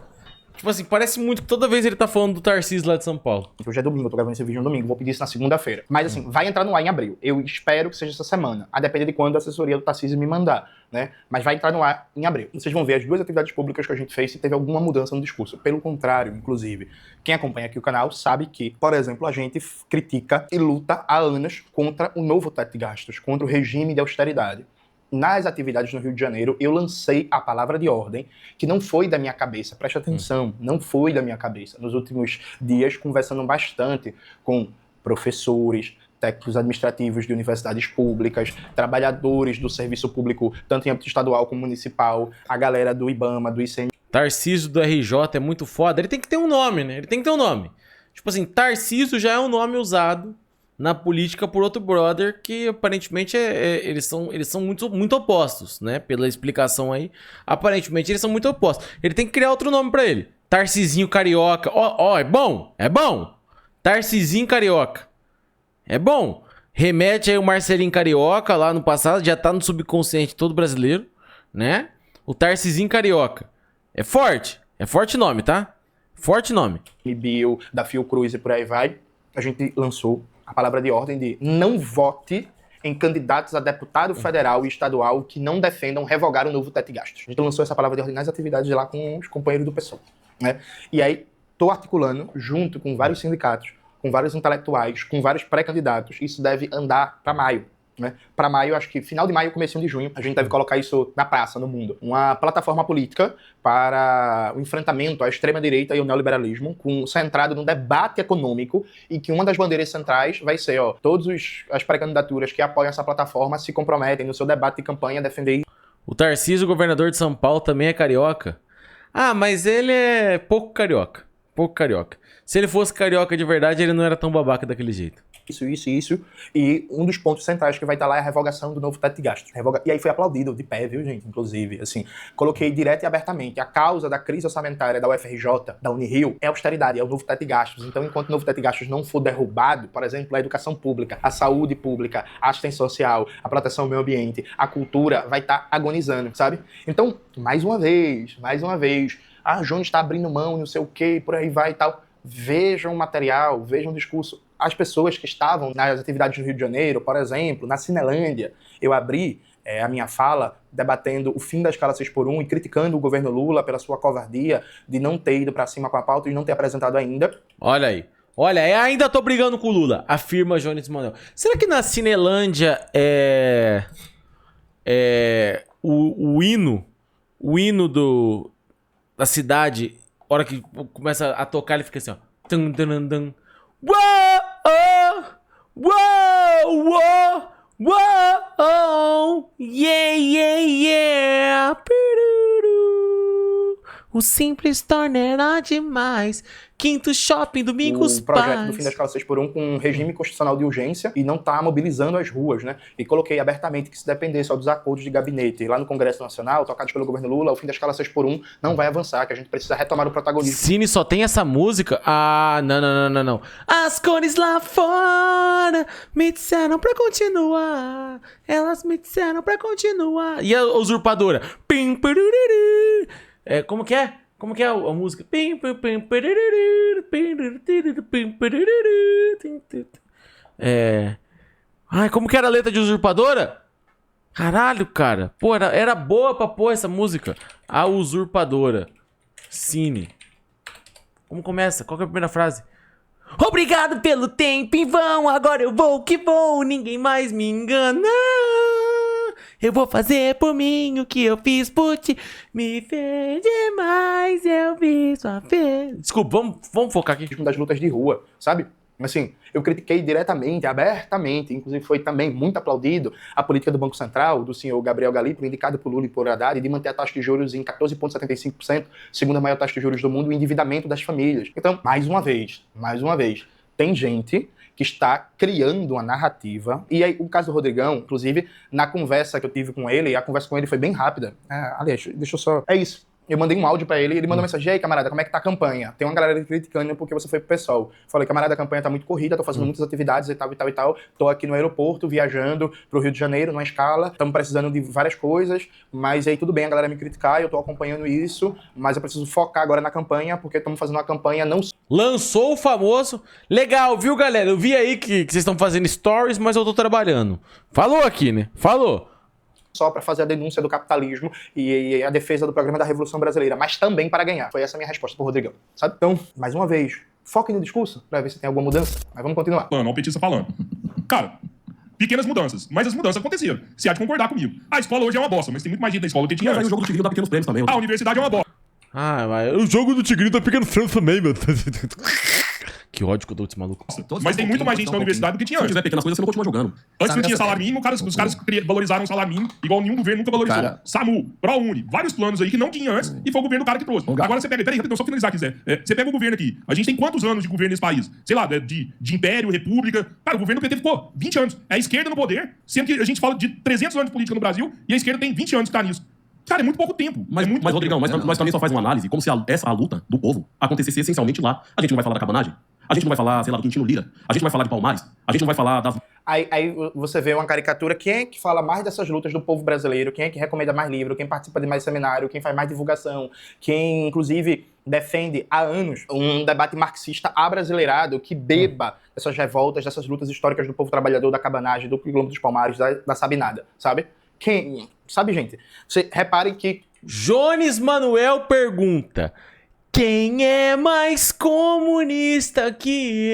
Tipo assim, parece muito que toda vez ele tá falando do Tarcísio lá de São Paulo. Hoje é domingo, eu tô gravando esse vídeo no domingo, vou pedir isso na segunda-feira. Mas assim, vai entrar no ar em abril. Eu espero que seja essa semana, a depender de quando a assessoria do Tarcísio me mandar, né? Mas vai entrar no ar em abril. Vocês vão ver as 2 atividades públicas que a gente fez se teve alguma mudança no discurso. Pelo contrário, inclusive, quem acompanha aqui o canal sabe que, por exemplo, a gente critica e luta há anos contra o novo teto de gastos, contra o regime de austeridade. Nas atividades no Rio de Janeiro, eu lancei a palavra de ordem, que não foi da minha cabeça, preste atenção, não foi da minha cabeça. Nos últimos dias, conversando bastante com professores, técnicos administrativos de universidades públicas, trabalhadores do serviço público, tanto em âmbito estadual como municipal, a galera do IBAMA, do ICMS. Tarcísio do RJ é muito foda. Ele tem que ter um nome, né? Ele tem que ter um nome. Tipo assim, Tarcísio já é um nome usado na política por outro brother que aparentemente eles são muito opostos, né? Pela explicação aí, aparentemente eles são muito opostos. Ele tem que criar outro nome pra ele. Tarcisinho Carioca. Ó, é bom, é bom. Tarcisinho Carioca. É bom. Remete aí o Marcelinho Carioca lá no passado, já tá no subconsciente todo brasileiro, né? O Tarcisinho Carioca. É forte nome, tá? Forte nome. Bio, da Fiocruz e por aí vai. A gente lançou a palavra de ordem de não vote em candidatos a deputado federal e estadual que não defendam revogar o novo teto de gastos. A gente lançou essa palavra de ordem nas atividades lá com os companheiros do PSOL, né? E aí, tô articulando, junto com vários sindicatos, com vários intelectuais, com vários pré-candidatos, isso deve andar para maio. Né? Para maio, acho que final de maio, comecinho de junho, a gente deve colocar isso na praça, no mundo. Uma plataforma política para o enfrentamento à extrema-direita e ao neoliberalismo, centrado no debate econômico, e que uma das bandeiras centrais vai ser, todas as pré-candidaturas que apoiam essa plataforma se comprometem no seu debate de campanha a defender isso. O Tarcísio, governador de São Paulo, também é carioca. Mas ele é pouco carioca. Pouco carioca. Se ele fosse carioca de verdade, ele não era tão babaca daquele jeito. Isso. E um dos pontos centrais que vai estar lá é a revogação do novo teto de gastos. E aí foi aplaudido de pé, viu, gente? Inclusive, assim, coloquei direto e abertamente. A causa da crise orçamentária da UFRJ, da Unirio, é a austeridade, é o novo teto de gastos. Então, enquanto o novo teto de gastos não for derrubado, por exemplo, a educação pública, a saúde pública, a assistência social, a proteção ao meio ambiente, a cultura vai estar agonizando, sabe? Então, mais uma vez, Jones está abrindo mão, não sei o quê, por aí vai e tal. Vejam o material, vejam o discurso. As pessoas que estavam nas atividades no Rio de Janeiro, por exemplo, na Cinelândia, eu abri a minha fala debatendo o fim da escala 6x1 e criticando o governo Lula pela sua covardia de não ter ido pra cima com a pauta e não ter apresentado ainda. Olha aí. Ainda tô brigando com o Lula, afirma Jones Manuel. Será que na Cinelândia o hino da cidade, a hora que começa a tocar, ele fica assim, ó. Tum, dun, dun. Uou, yeah. O simples tornará demais. Quinto shopping, domingos o projeto paz. do fim da escala 6x1 com um regime constitucional de urgência e não tá mobilizando as ruas, né? E coloquei abertamente que se depender só dos acordos de gabinete lá no Congresso Nacional, tocados pelo governo Lula, o fim da escala 6x1 não vai avançar, que a gente precisa retomar o protagonismo. Cine só tem essa música? Não. As cores lá fora me disseram pra continuar. Elas me disseram pra continuar. E a usurpadora? Pim, purururu. Como que é? Como que é a música? Como que era a letra de Usurpadora? Caralho, cara. Pô, era boa pra pôr essa música. A Usurpadora. Cine. Como começa? Qual que é a primeira frase? Obrigado pelo tempo em vão, agora eu vou que vou, ninguém mais me engana. Eu vou fazer por mim o que eu fiz por ti. Me fez demais, eu vi sua fé. Desculpa, vamos focar aqui. Das lutas de rua, sabe? Assim, eu critiquei diretamente, abertamente, inclusive foi também muito aplaudido a política do Banco Central, do senhor Gabriel Galípolo, indicado por Lula e por Haddad, de manter a taxa de juros em 14,75%, segunda maior taxa de juros do mundo, e o endividamento das famílias. Então, mais uma vez, tem gente que está criando uma narrativa, e aí o caso do Rodrigão, inclusive, na conversa que eu tive com ele, a conversa com ele foi bem rápida. Aliás, deixa eu só... É isso. Eu mandei um áudio pra ele e ele mandou mensagem: e aí, camarada, como é que tá a campanha? Tem uma galera criticando porque você foi pro PSOL. Falei: camarada, a campanha tá muito corrida, tô fazendo muitas atividades e tal. Tô aqui no aeroporto, viajando pro Rio de Janeiro, numa escala. Estamos precisando de várias coisas, mas aí tudo bem a galera me criticar, eu tô acompanhando isso, mas eu preciso focar agora na campanha, porque estamos fazendo uma campanha não... Lançou o famoso. Legal, viu, galera? Eu vi aí que vocês estão fazendo stories, mas eu tô trabalhando. Falou aqui, né? Falou. Só para fazer a denúncia do capitalismo e a defesa do programa da Revolução Brasileira, mas também para ganhar. Foi essa a minha resposta pro Rodrigão, sabe? Então, mais uma vez, foque no discurso para ver se tem alguma mudança. Mas vamos continuar. Olha o petista falando. Cara, pequenas mudanças, mas as mudanças aconteceram. Você há de concordar comigo. A escola hoje é uma bosta, mas tem muito mais gente na escola do que tinha Mas aí antes. o jogo do Tigrinho dá pequenos prêmios também. A universidade é uma bosta. Mas o jogo do Tigrinho tá pegando frango também, mano. Que ódio que eu dou desse maluco. Mas tem muito mais gente na universidade do que tinha Se antes. fizer pequenas coisas, você não continua jogando. Antes não tinha salário mínimo, os caras valorizaram o salário mínimo, igual nenhum governo nunca valorizou. Cara. SAMU, ProUni, vários planos aí que não tinha antes, e foi o governo do cara que trouxe. Agora você pega, peraí, rapidão, só finalizar aqui, Zé. Você pega o governo aqui, a gente tem quantos anos de governo nesse país? Sei lá, de império, república. Cara, o governo do PT ficou 20 anos. É a esquerda no poder, sendo que a gente fala de 300 anos de política no Brasil, e a esquerda tem 20 anos que tá nisso. Cara, é muito pouco tempo. Mas, Rodrigão, nós também só faz uma análise como se a luta do povo acontecesse essencialmente lá. A gente não vai falar da cabanagem, a gente não vai falar, sei lá, do Quintino Lira, a gente não vai falar de Palmares, a gente não vai falar das... Aí você vê uma caricatura, quem é que fala mais dessas lutas do povo brasileiro, quem é que recomenda mais livro, quem participa de mais seminário, quem faz mais divulgação, quem, inclusive, defende há anos um debate marxista abrasileirado que beba dessas revoltas, dessas lutas históricas do povo trabalhador, da cabanagem, do quilombo dos Palmares, da Sabinada, sabe? Quem... Sabe, gente? Você repare que... Jones Manuel pergunta: quem é mais comunista que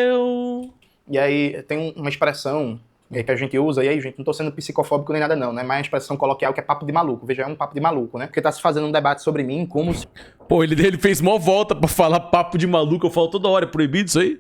eu? E aí tem uma expressão que a gente usa, e aí, gente, não tô sendo psicofóbico nem nada não, né? Mas a expressão coloquial que é papo de maluco. Veja, é um papo de maluco, né? Porque tá se fazendo um debate sobre mim como se Pô, ele fez mó volta pra falar papo de maluco. Eu falo toda hora, é proibido isso aí?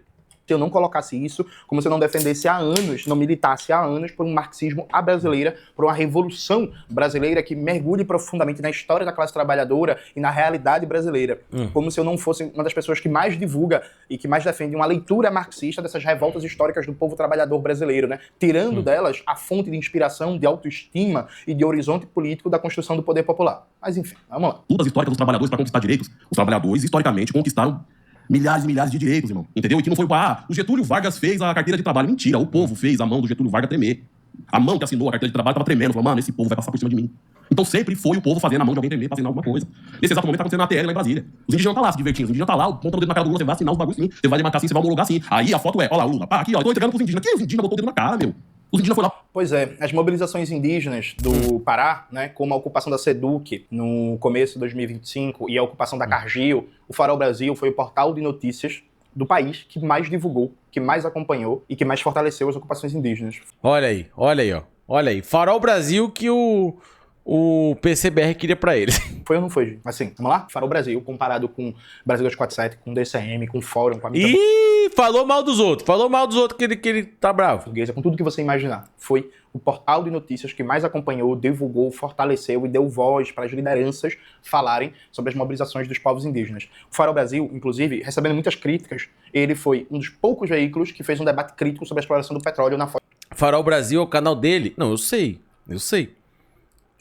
eu não colocasse isso, como se eu não defendesse há anos, não militasse há anos por um marxismo à brasileira, por uma revolução brasileira que mergulhe profundamente na história da classe trabalhadora e na realidade brasileira. Como se eu não fosse uma das pessoas que mais divulga e que mais defende uma leitura marxista dessas revoltas históricas do povo trabalhador brasileiro, né? Tirando delas a fonte de inspiração, de autoestima e de horizonte político da construção do poder popular. Mas enfim, vamos lá. Lutas históricas dos trabalhadores para conquistar direitos. Os trabalhadores, historicamente, conquistaram milhares e milhares de direitos, irmão. Entendeu? E que não foi o Getúlio Vargas fez a carteira de trabalho. Mentira, o povo fez a mão do Getúlio Vargas tremer. A mão que assinou a carteira de trabalho estava tremendo. Falou, mano, esse povo vai passar por cima de mim. Então sempre foi o povo fazendo a mão de alguém tremer, fazendo alguma coisa. Nesse exato momento tá acontecendo na ATL lá em Brasília. Os indígenas estão lá se divertindo. Os indígenas estão lá, apontando o dedo na cara do Lula, você vai assinar os bagulhos sim, você vai demarcar sim, você vai homologar sim. Aí a foto é, olha lá, o Lula, pá, aqui, ó, eu tô entregando pros indígenas. Aqui, os indígenas botou o dedo na cara, meu. Os indígenas foram lá. Pois é, as mobilizações indígenas do Pará, né, como a ocupação da SEDUC no começo de 2025 e a ocupação da Cargill, o Farol Brasil foi o portal de notícias do país que mais divulgou, que mais acompanhou e que mais fortaleceu as ocupações indígenas. Olha aí, ó. Olha aí, Farol Brasil que o PCBR queria pra eles. Foi ou não foi, gente? Assim, vamos lá? Farol Brasil, comparado com Brasil 247, com DCM, com Fórum, com a mídia Ih, falou mal dos outros que ele tá bravo. portuguesa, com tudo que você imaginar. Foi o portal de notícias que mais acompanhou, divulgou, fortaleceu e deu voz para as lideranças falarem sobre as mobilizações dos povos indígenas. O Farol Brasil, inclusive, recebendo muitas críticas, ele foi um dos poucos veículos que fez um debate crítico sobre a exploração do petróleo na Farol Brasil é o canal dele. Não, eu sei.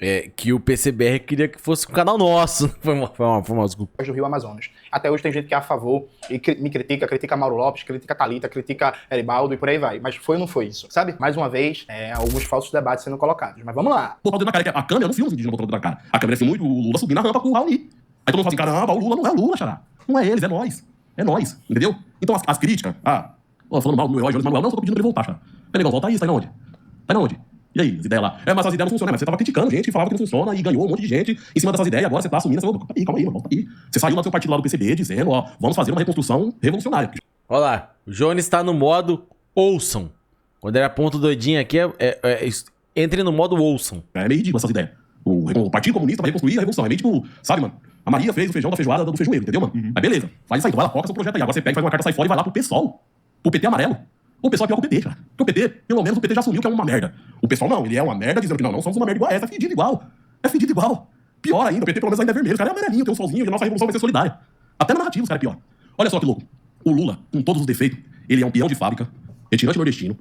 É que o PCBR queria que fosse um canal nosso. Foi uma desculpa. do Rio Amazonas. Até hoje tem gente que é a favor e me critica Mauro Lopes, critica Thalita, critica Eribaldo e por aí vai. Mas foi ou não foi isso? Sabe? Mais uma vez, alguns falsos debates sendo colocados. Mas vamos lá. Botar o dedo na cara. A câmera, eu não filmo os indígenas botando o dedo na cara. A câmera filma muito o Lula subindo na rampa com o Raoni. Aí todo mundo fala assim, caramba, o Lula não é o Lula, xará. Não é eles, é nós. É nós, entendeu? Então as críticas, falando mal do meu herói, Jones Manuel, não, só tô pedindo pra ele voltar, xará. Negão, volta aí, sai na onde? Sai na onde? E aí, as ideias lá? Mas as ideias não funcionam, mas você tava criticando gente que falava que não funciona e ganhou um monte de gente em cima dessas ideias, agora você tá assumindo, você falou, calma aí, mano, volta aí. Você saiu lá do seu partido lá do PCB dizendo, vamos fazer uma reconstrução revolucionária. Olha lá, o Jones tá no modo ouçam. Quando ele aponta o doidinho aqui, Entre no modo ouçam. É meio ridículo essas ideias. O Partido Comunista vai reconstruir a Revolução. É meio tipo, sabe, mano? A Maria fez o feijão da feijoada do feijoeiro, entendeu, mano? Mas beleza. Faz isso aí, então vai lá, foca seu projeto aí. Agora você pega, faz uma carta, sai fora e vai lá pro PSOL. Pro PT amarelo. O pessoal é pior que o PT, cara. Porque o PT, pelo menos o PT já assumiu que é uma merda. O pessoal não, ele é uma merda dizendo que não somos uma merda igual a essa, é fedido igual. É fedido igual. Pior ainda, o PT pelo menos ainda é vermelho. O cara é amarelinho, tem um solzinho e a nossa revolução vai ser solidária. Até na narrativa, os caras é pior. Olha só que louco. O Lula, com todos os defeitos, ele é um peão de fábrica, retirante nordestino,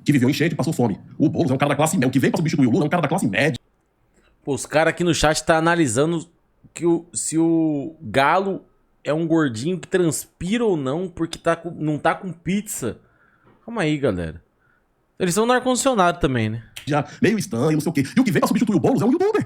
que viveu enchente e passou fome. O Boulos é um cara da classe média. O que veio pra substituir o Lula é um cara da classe média. Pô, os caras aqui no chat tá analisando que se o Galo é um gordinho que transpira ou não, porque não tá com pizza. Calma aí, galera. Eles são no ar-condicionado também, né? Já meio estranho, não sei o quê. E o que vem pra substituir o Boulos é um youtuber.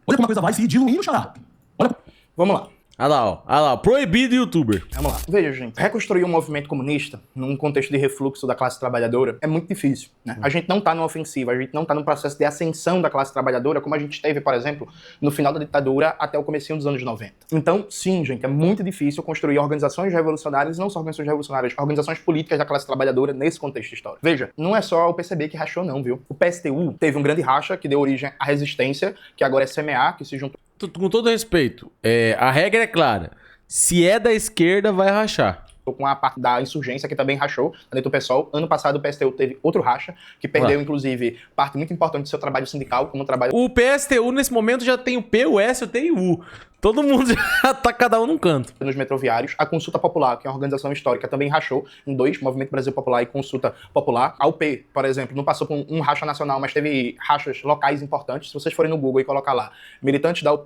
Olha como a coisa vai se diluindo, xará. Olha. Vamos lá. Olha lá, ó. Olha lá, proibido youtuber. Vamos lá. Veja, gente, reconstruir um movimento comunista num contexto de refluxo da classe trabalhadora é muito difícil, né? A gente não tá numa ofensiva, a gente não tá num processo de ascensão da classe trabalhadora como a gente teve, por exemplo, no final da ditadura até o comecinho dos anos 90. Então, sim, gente, é muito difícil construir organizações revolucionárias, não só organizações revolucionárias, organizações políticas da classe trabalhadora nesse contexto histórico. Veja, não é só o PCB que rachou não, viu? O PSTU teve um grande racha que deu origem à Resistência, que agora é CMA, que se juntou... Com todo respeito, a regra é clara. Se é da esquerda, vai rachar. Com a parte da insurgência, que também rachou dentro do PSOL. Ano passado o PSTU teve outro racha, que perdeu, inclusive, parte muito importante do seu trabalho sindical, como trabalho... O PSTU, nesse momento, já tem o P, o S, o T e o U. Todo mundo já tá cada um num canto. Nos metroviários. A Consulta Popular, que é uma organização histórica, também rachou em dois, Movimento Brasil Popular e Consulta Popular. A UP, por exemplo, não passou por um racha nacional, mas teve rachas locais importantes. Se vocês forem no Google e colocar lá, militantes da UP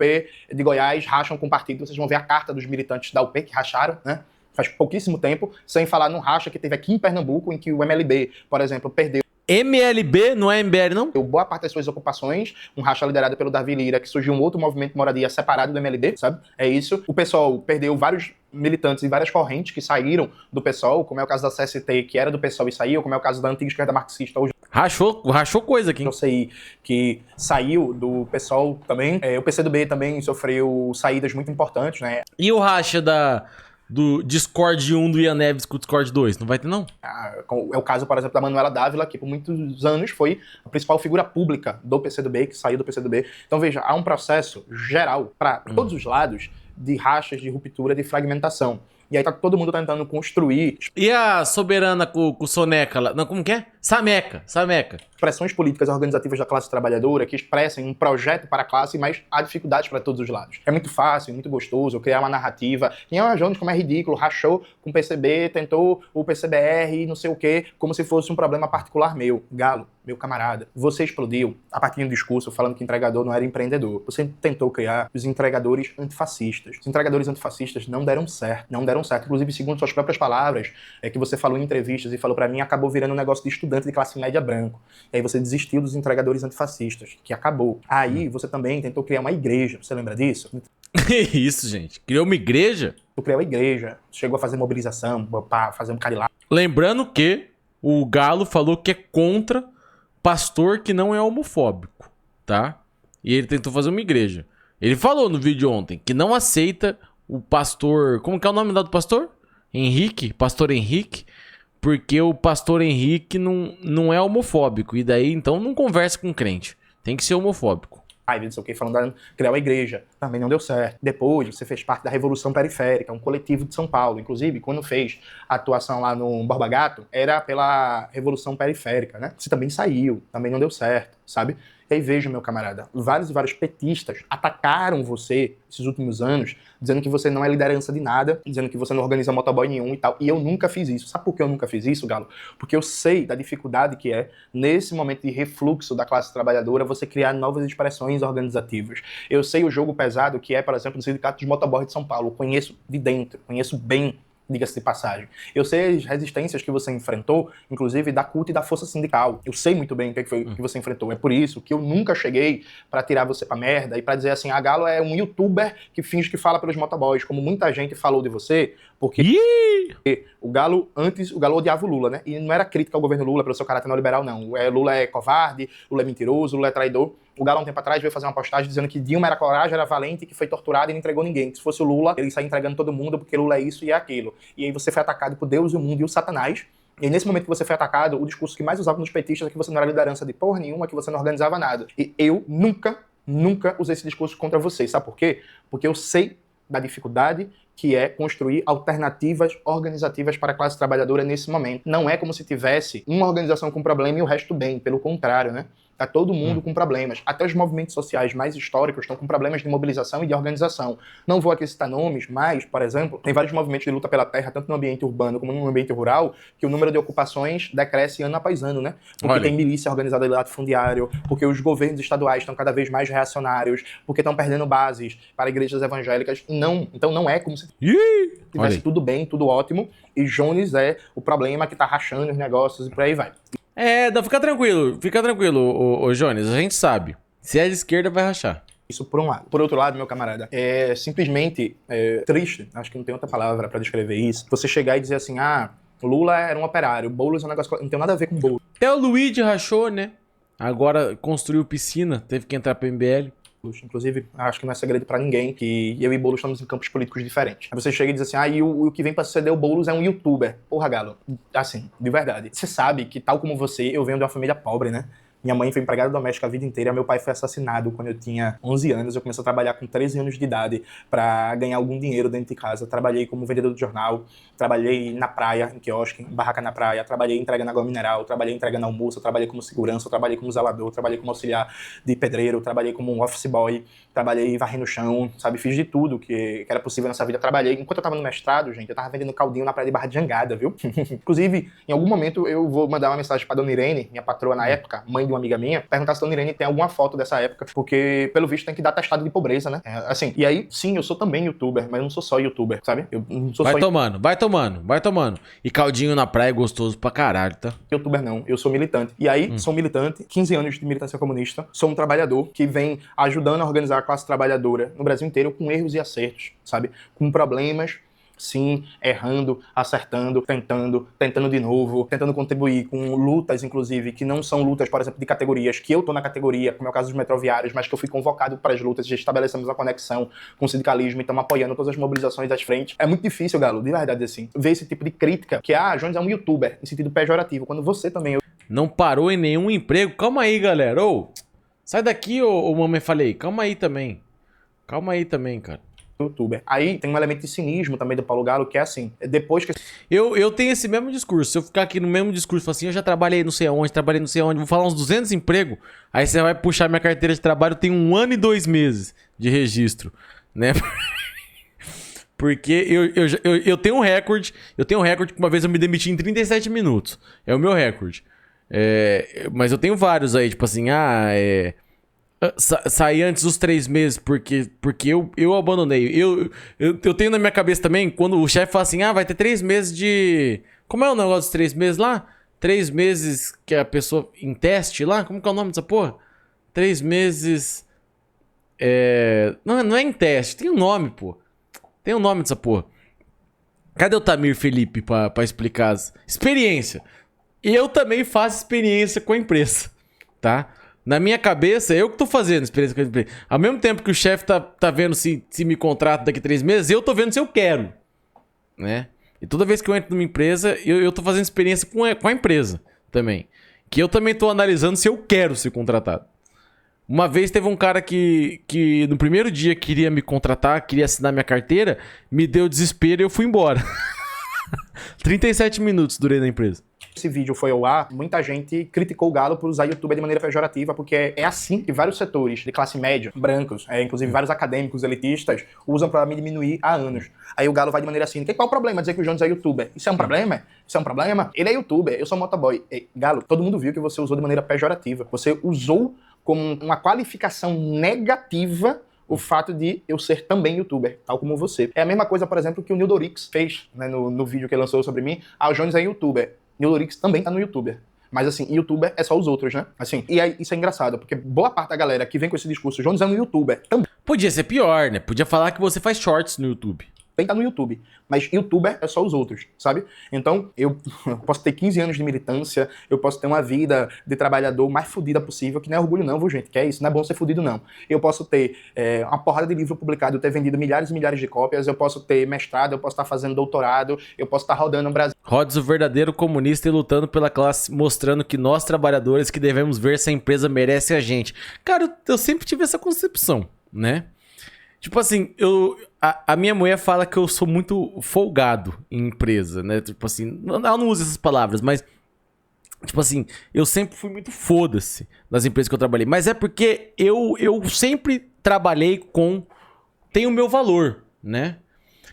de Goiás racham com partido, vocês vão ver a carta dos militantes da UP que racharam, né? Faz pouquíssimo tempo, sem falar num racha que teve aqui em Pernambuco, em que o MLB, por exemplo, perdeu MLB, não é MBL, não? boa parte das suas ocupações, um racha liderado pelo Davi Lira, que surgiu um outro movimento de moradia separado do MLB, sabe? É isso. O PSOL perdeu vários militantes e várias correntes que saíram do PSOL, como é o caso da CST, que era do PSOL e saiu, como é o caso da antiga esquerda marxista, hoje Rachou coisa aqui. o CI, que saiu do PSOL também. O PCdoB também sofreu saídas muito importantes, né? E o racha do Discord 1 do Ian Neves com o Discord 2? Não vai ter, não? É o caso, por exemplo, da Manuela Dávila, que por muitos anos foi a principal figura pública do PCdoB, que saiu do PCdoB. Então, veja, há um processo geral, para todos os lados, de rachas, de ruptura, de fragmentação. E aí tá todo mundo tentando construir E a Soberana com o Soneca lá? Não, como que é? Sameca. expressões políticas organizativas da classe trabalhadora que expressem um projeto para a classe, mas há dificuldades para todos os lados. É muito fácil, muito gostoso criar uma narrativa. Quem é Jones, como é ridículo, rachou com o PCB, tentou o PCBR, não sei o quê, como se fosse um problema particular meu. Galo, meu camarada, você explodiu a partir de um discurso falando que entregador não era empreendedor. Você tentou criar os entregadores antifascistas. Os entregadores antifascistas não deram certo. Não deram certo. Inclusive, segundo suas próprias palavras, que você falou em entrevistas e falou para mim, acabou virando um negócio de estudante de classe média branco. E aí você desistiu dos entregadores antifascistas, que acabou. Aí você também tentou criar uma igreja. Você lembra disso? Isso, gente. Criou uma igreja? Tu criou a igreja, chegou a fazer mobilização, para fazer um carilá. Lembrando que o Galo falou que é contra pastor que não é homofóbico, tá? E ele tentou fazer uma igreja. Ele falou no vídeo ontem que não aceita o pastor... Como que é o nome do pastor? Henrique? Pastor Henrique. Porque o pastor Henrique não é homofóbico. E daí, então, não conversa com crente. Tem que ser homofóbico. Não sei o que, falando de criar uma igreja. Também não deu certo. Depois, você fez parte da Revolução Periférica, um coletivo de São Paulo. Inclusive, quando fez a atuação lá no Borba Gato, era pela Revolução Periférica, né? Você também saiu, também não deu certo, sabe? E aí veja, meu camarada, vários e vários petistas atacaram você esses últimos anos, dizendo que você não é liderança de nada, dizendo que você não organiza motoboy nenhum e tal. E eu nunca fiz isso. Sabe por que eu nunca fiz isso, Galo? Porque eu sei da dificuldade que é, nesse momento de refluxo da classe trabalhadora, você criar novas expressões organizativas. Eu sei o jogo pesado que é, por exemplo, no Sindicato dos Motoboys de São Paulo. Eu conheço de dentro, conheço bem, diga-se de passagem. Eu sei as resistências que você enfrentou, inclusive da CUT e da Força Sindical. Eu sei muito bem o que foi que você enfrentou. É por isso que eu nunca cheguei pra tirar você pra merda e pra dizer assim, a Galo é um youtuber que finge que fala pelos motoboys, como muita gente falou de você, porque o Galo odiava o Lula, né? E não era crítica ao governo Lula pelo seu caráter neoliberal, não. Lula é covarde, Lula é mentiroso, Lula é traidor. O Galo, um tempo atrás, veio fazer uma postagem dizendo que Dilma era coragem, era valente, que foi torturado e não entregou ninguém. Que se fosse o Lula, ele saía entregando todo mundo porque Lula é isso e é aquilo. E aí você foi atacado por Deus, o mundo e o Satanás, E nesse momento que você foi atacado, o discurso que mais usava nos petistas é que você não era liderança de porra nenhuma, que você não organizava nada. E eu nunca usei esse discurso contra vocês. Sabe por quê? Porque eu sei da dificuldade que é construir alternativas organizativas para a classe trabalhadora nesse momento. Não é como se tivesse uma organização com problema e o resto bem, pelo contrário, né? Tá todo mundo com problemas. Até os movimentos sociais mais históricos estão com problemas de mobilização e de organização. Não vou aqui citar nomes, mas, por exemplo, tem vários movimentos de luta pela terra, tanto no ambiente urbano como no ambiente rural, que o número de ocupações decresce ano após ano, né? Porque tem milícia organizada de latifundiário, porque os governos estaduais estão cada vez mais reacionários, porque estão perdendo bases para igrejas evangélicas. Então não é como se tivesse tudo bem, tudo ótimo, e Jones é o problema que tá rachando os negócios e por aí vai. Não, fica tranquilo, ô Jones, a gente sabe. Se é de esquerda, vai rachar. Isso por um lado. Por outro lado, meu camarada, é simplesmente triste, acho que não tem outra palavra pra descrever isso, você chegar e dizer assim, Lula era um operário, Boulos é um negócio que não tem nada a ver com Boulos. Até o Luigi rachou, né? Agora construiu piscina, teve que entrar pro MBL. Inclusive, acho que não é segredo pra ninguém que eu e Boulos estamos em campos políticos diferentes. Aí você chega e diz assim, e o que vem pra suceder o Boulos é um youtuber. Porra, Galo, assim, de verdade. Você sabe que, tal como você, eu venho de uma família pobre, né? Minha mãe foi empregada doméstica a vida inteira, meu pai foi assassinado quando eu tinha 11 anos, eu comecei a trabalhar com 13 anos de idade pra ganhar algum dinheiro dentro de casa. Trabalhei como vendedor de jornal, trabalhei na praia, em quiosque, em barraca na praia, trabalhei entregando água mineral, trabalhei entregando almoço, trabalhei como segurança, trabalhei como zelador, trabalhei como auxiliar de pedreiro, trabalhei como um office boy, trabalhei varrendo o chão, sabe? Fiz de tudo que era possível nessa vida. Trabalhei, enquanto eu tava no mestrado, gente, eu tava vendendo caldinho na praia de Barra de Jangada, viu? Inclusive, em algum momento eu vou mandar uma mensagem pra Dona Irene, minha patroa na época, mãe de uma amiga minha, perguntar se a Dona Irene tem alguma foto dessa época, porque, pelo visto, tem que dar testado de pobreza, né? Assim, e aí, sim, eu sou também youtuber, mas eu não sou só youtuber, sabe? Eu não sou vai só tomando. E caldinho na praia é gostoso pra caralho, tá? Youtuber não, eu sou militante. E aí, sou militante, 15 anos de militância comunista, sou um trabalhador que vem ajudando a organizar a classe trabalhadora no Brasil inteiro com erros e acertos, sabe? Com problemas, sim, errando, acertando, tentando de novo, tentando contribuir com lutas, inclusive, que não são lutas, por exemplo, de categorias, que eu tô na categoria, como é o caso dos metroviários, mas que eu fui convocado para as lutas, já estabelecemos uma conexão com o sindicalismo e estamos apoiando todas as mobilizações das frentes. É muito difícil, Galo, de verdade, assim, ver esse tipo de crítica, que, Jones é um youtuber, em sentido pejorativo, quando você também... Não parou em nenhum emprego? Calma aí, galera. Sai daqui, ô mamãe, falei. Calma aí também, cara. Youtuber. Aí tem um elemento de cinismo também do Paulo Galo, que é assim, depois que... Eu tenho esse mesmo discurso. Se eu ficar aqui no mesmo discurso, falar assim, eu já trabalhei não sei aonde, vou falar uns 200 empregos, aí você vai puxar minha carteira de trabalho, eu tenho 1 ano e 2 meses de registro, né? Porque eu tenho um recorde, que uma vez eu me demiti em 37 minutos. É o meu recorde. Mas eu tenho vários aí, tipo assim, saí antes dos 3 meses porque eu abandonei. Eu tenho na minha cabeça também, quando o chefe fala assim, vai ter 3 meses de... Como é o negócio dos 3 meses lá? 3 meses que a pessoa em teste lá? Como que é o nome dessa porra? 3 meses... Não é em teste, tem um nome, pô. Tem um nome dessa porra. Cadê o Tamir Felipe pra explicar as... Experiência. Eu também faço experiência com a empresa, tá? Na minha cabeça, eu que tô fazendo experiência com a empresa. Ao mesmo tempo que o chefe tá vendo se me contrata daqui a 3 meses, eu tô vendo se eu quero, né? E toda vez que eu entro numa empresa, eu tô fazendo experiência com a empresa também. Que eu também tô analisando se eu quero ser contratado. Uma vez teve um cara que no primeiro dia queria me contratar, queria assinar minha carteira, me deu desespero e eu fui embora. 37 minutos durei na empresa. Esse vídeo foi ao ar, muita gente criticou o Galo por usar youtuber de maneira pejorativa, porque é assim que vários setores de classe média, brancos, inclusive vários acadêmicos elitistas, usam para me diminuir há anos. Aí o Galo vai de maneira cínica. Qual o problema dizer que o Jones é youtuber? Isso é um problema? Isso é um problema? Ele é youtuber, eu sou motoboy. Galo, todo mundo viu que você usou de maneira pejorativa. Você usou como uma qualificação negativa o fato de eu ser também youtuber, tal como você. É a mesma coisa, por exemplo, que o Nildorix fez, né, no vídeo que ele lançou sobre mim. O Jones é youtuber. Nildorix também tá no youtuber. Mas assim, youtuber é só os outros, né? Assim, e aí, isso é engraçado, porque boa parte da galera que vem com esse discurso, Jones é um youtuber também. Podia ser pior, né? Podia falar que você faz shorts no YouTube. tá no YouTube. Mas youtuber é só os outros, sabe? Então, eu posso ter 15 anos de militância, eu posso ter uma vida de trabalhador mais fodida possível, que não é orgulho não, viu, gente? Que é isso, não é bom ser fodido não. Eu posso ter uma porrada de livro publicado, ter vendido milhares e milhares de cópias, eu posso ter mestrado, eu posso estar fazendo doutorado, eu posso estar rodando no Brasil. Rhodes, o verdadeiro comunista e lutando pela classe, mostrando que nós, trabalhadores, que devemos ver se a empresa merece a gente. Cara, eu sempre tive essa concepção, né? Tipo assim, a minha mulher fala que eu sou muito folgado em empresa, né? Tipo assim, ela não usa essas palavras, mas... Tipo assim, eu sempre fui muito foda-se nas empresas que eu trabalhei. Mas é porque eu sempre trabalhei com... Tem o meu valor, né?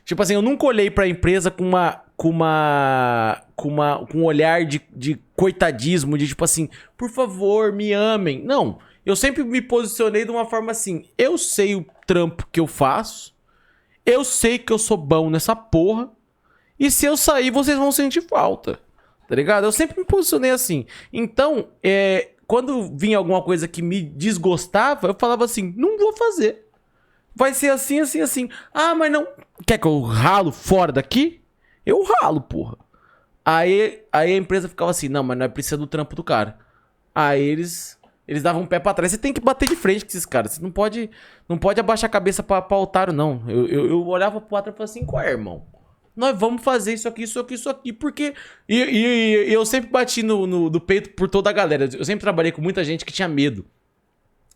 Tipo assim, eu nunca olhei pra empresa com um olhar de coitadismo, de tipo assim, por favor, me amem. Não, eu sempre me posicionei de uma forma assim, eu sei o trampo que eu faço, eu sei que eu sou bom nessa porra, e se eu sair, vocês vão sentir falta, tá ligado? Eu sempre me posicionei assim. Então, quando vinha alguma coisa que me desgostava, eu falava assim, não vou fazer. Vai ser assim, assim, assim. Ah, mas não... Quer que eu ralo fora daqui? Eu ralo, porra. Aí a empresa ficava assim, não, mas não é precisa do trampo do cara. Aí eles davam um pé pra trás. Você tem que bater de frente com esses caras. Você não pode abaixar a cabeça pra otário, não. Eu olhava pro outro e falava assim, qual é, irmão? Nós vamos fazer isso aqui, isso aqui, isso aqui. Porque... E eu sempre bati no peito por toda a galera. Eu sempre trabalhei com muita gente que tinha medo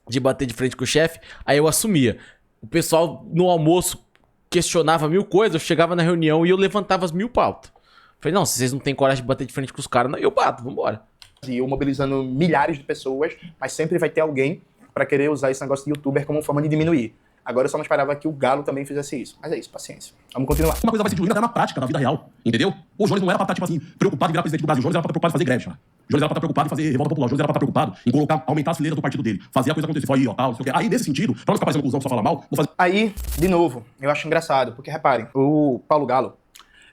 de bater de frente com o chefe. Aí eu assumia. O pessoal no almoço questionava 1000 coisas, eu chegava na reunião e eu levantava as 1000 pautas. Falei, não, se vocês não têm coragem de bater de frente com os caras, eu bato, vambora. E eu mobilizando milhares de pessoas, mas sempre vai ter alguém pra querer usar esse negócio de youtuber como forma de diminuir. Agora eu só não esperava que o Galo também fizesse isso. Mas é isso, paciência. Vamos continuar. Uma coisa vai se diluindo até na prática, na vida real. Entendeu? O Jones não era pra estar, tipo assim, preocupado em virar presidente do Brasil. O Jones era pra estar preocupado em fazer greve, cara. O Jones era pra estar preocupado em fazer revolta popular. O Jones era pra estar preocupado em colocar, aumentar as fileiras do partido dele. Fazer a coisa acontecer. Foi aí, ó, tal, não sei o quê. Aí, nesse sentido, pra não ficar parecendo conclusão que só fala mal, vou fazer... Aí, de novo, eu acho engraçado, porque reparem, o Paulo Galo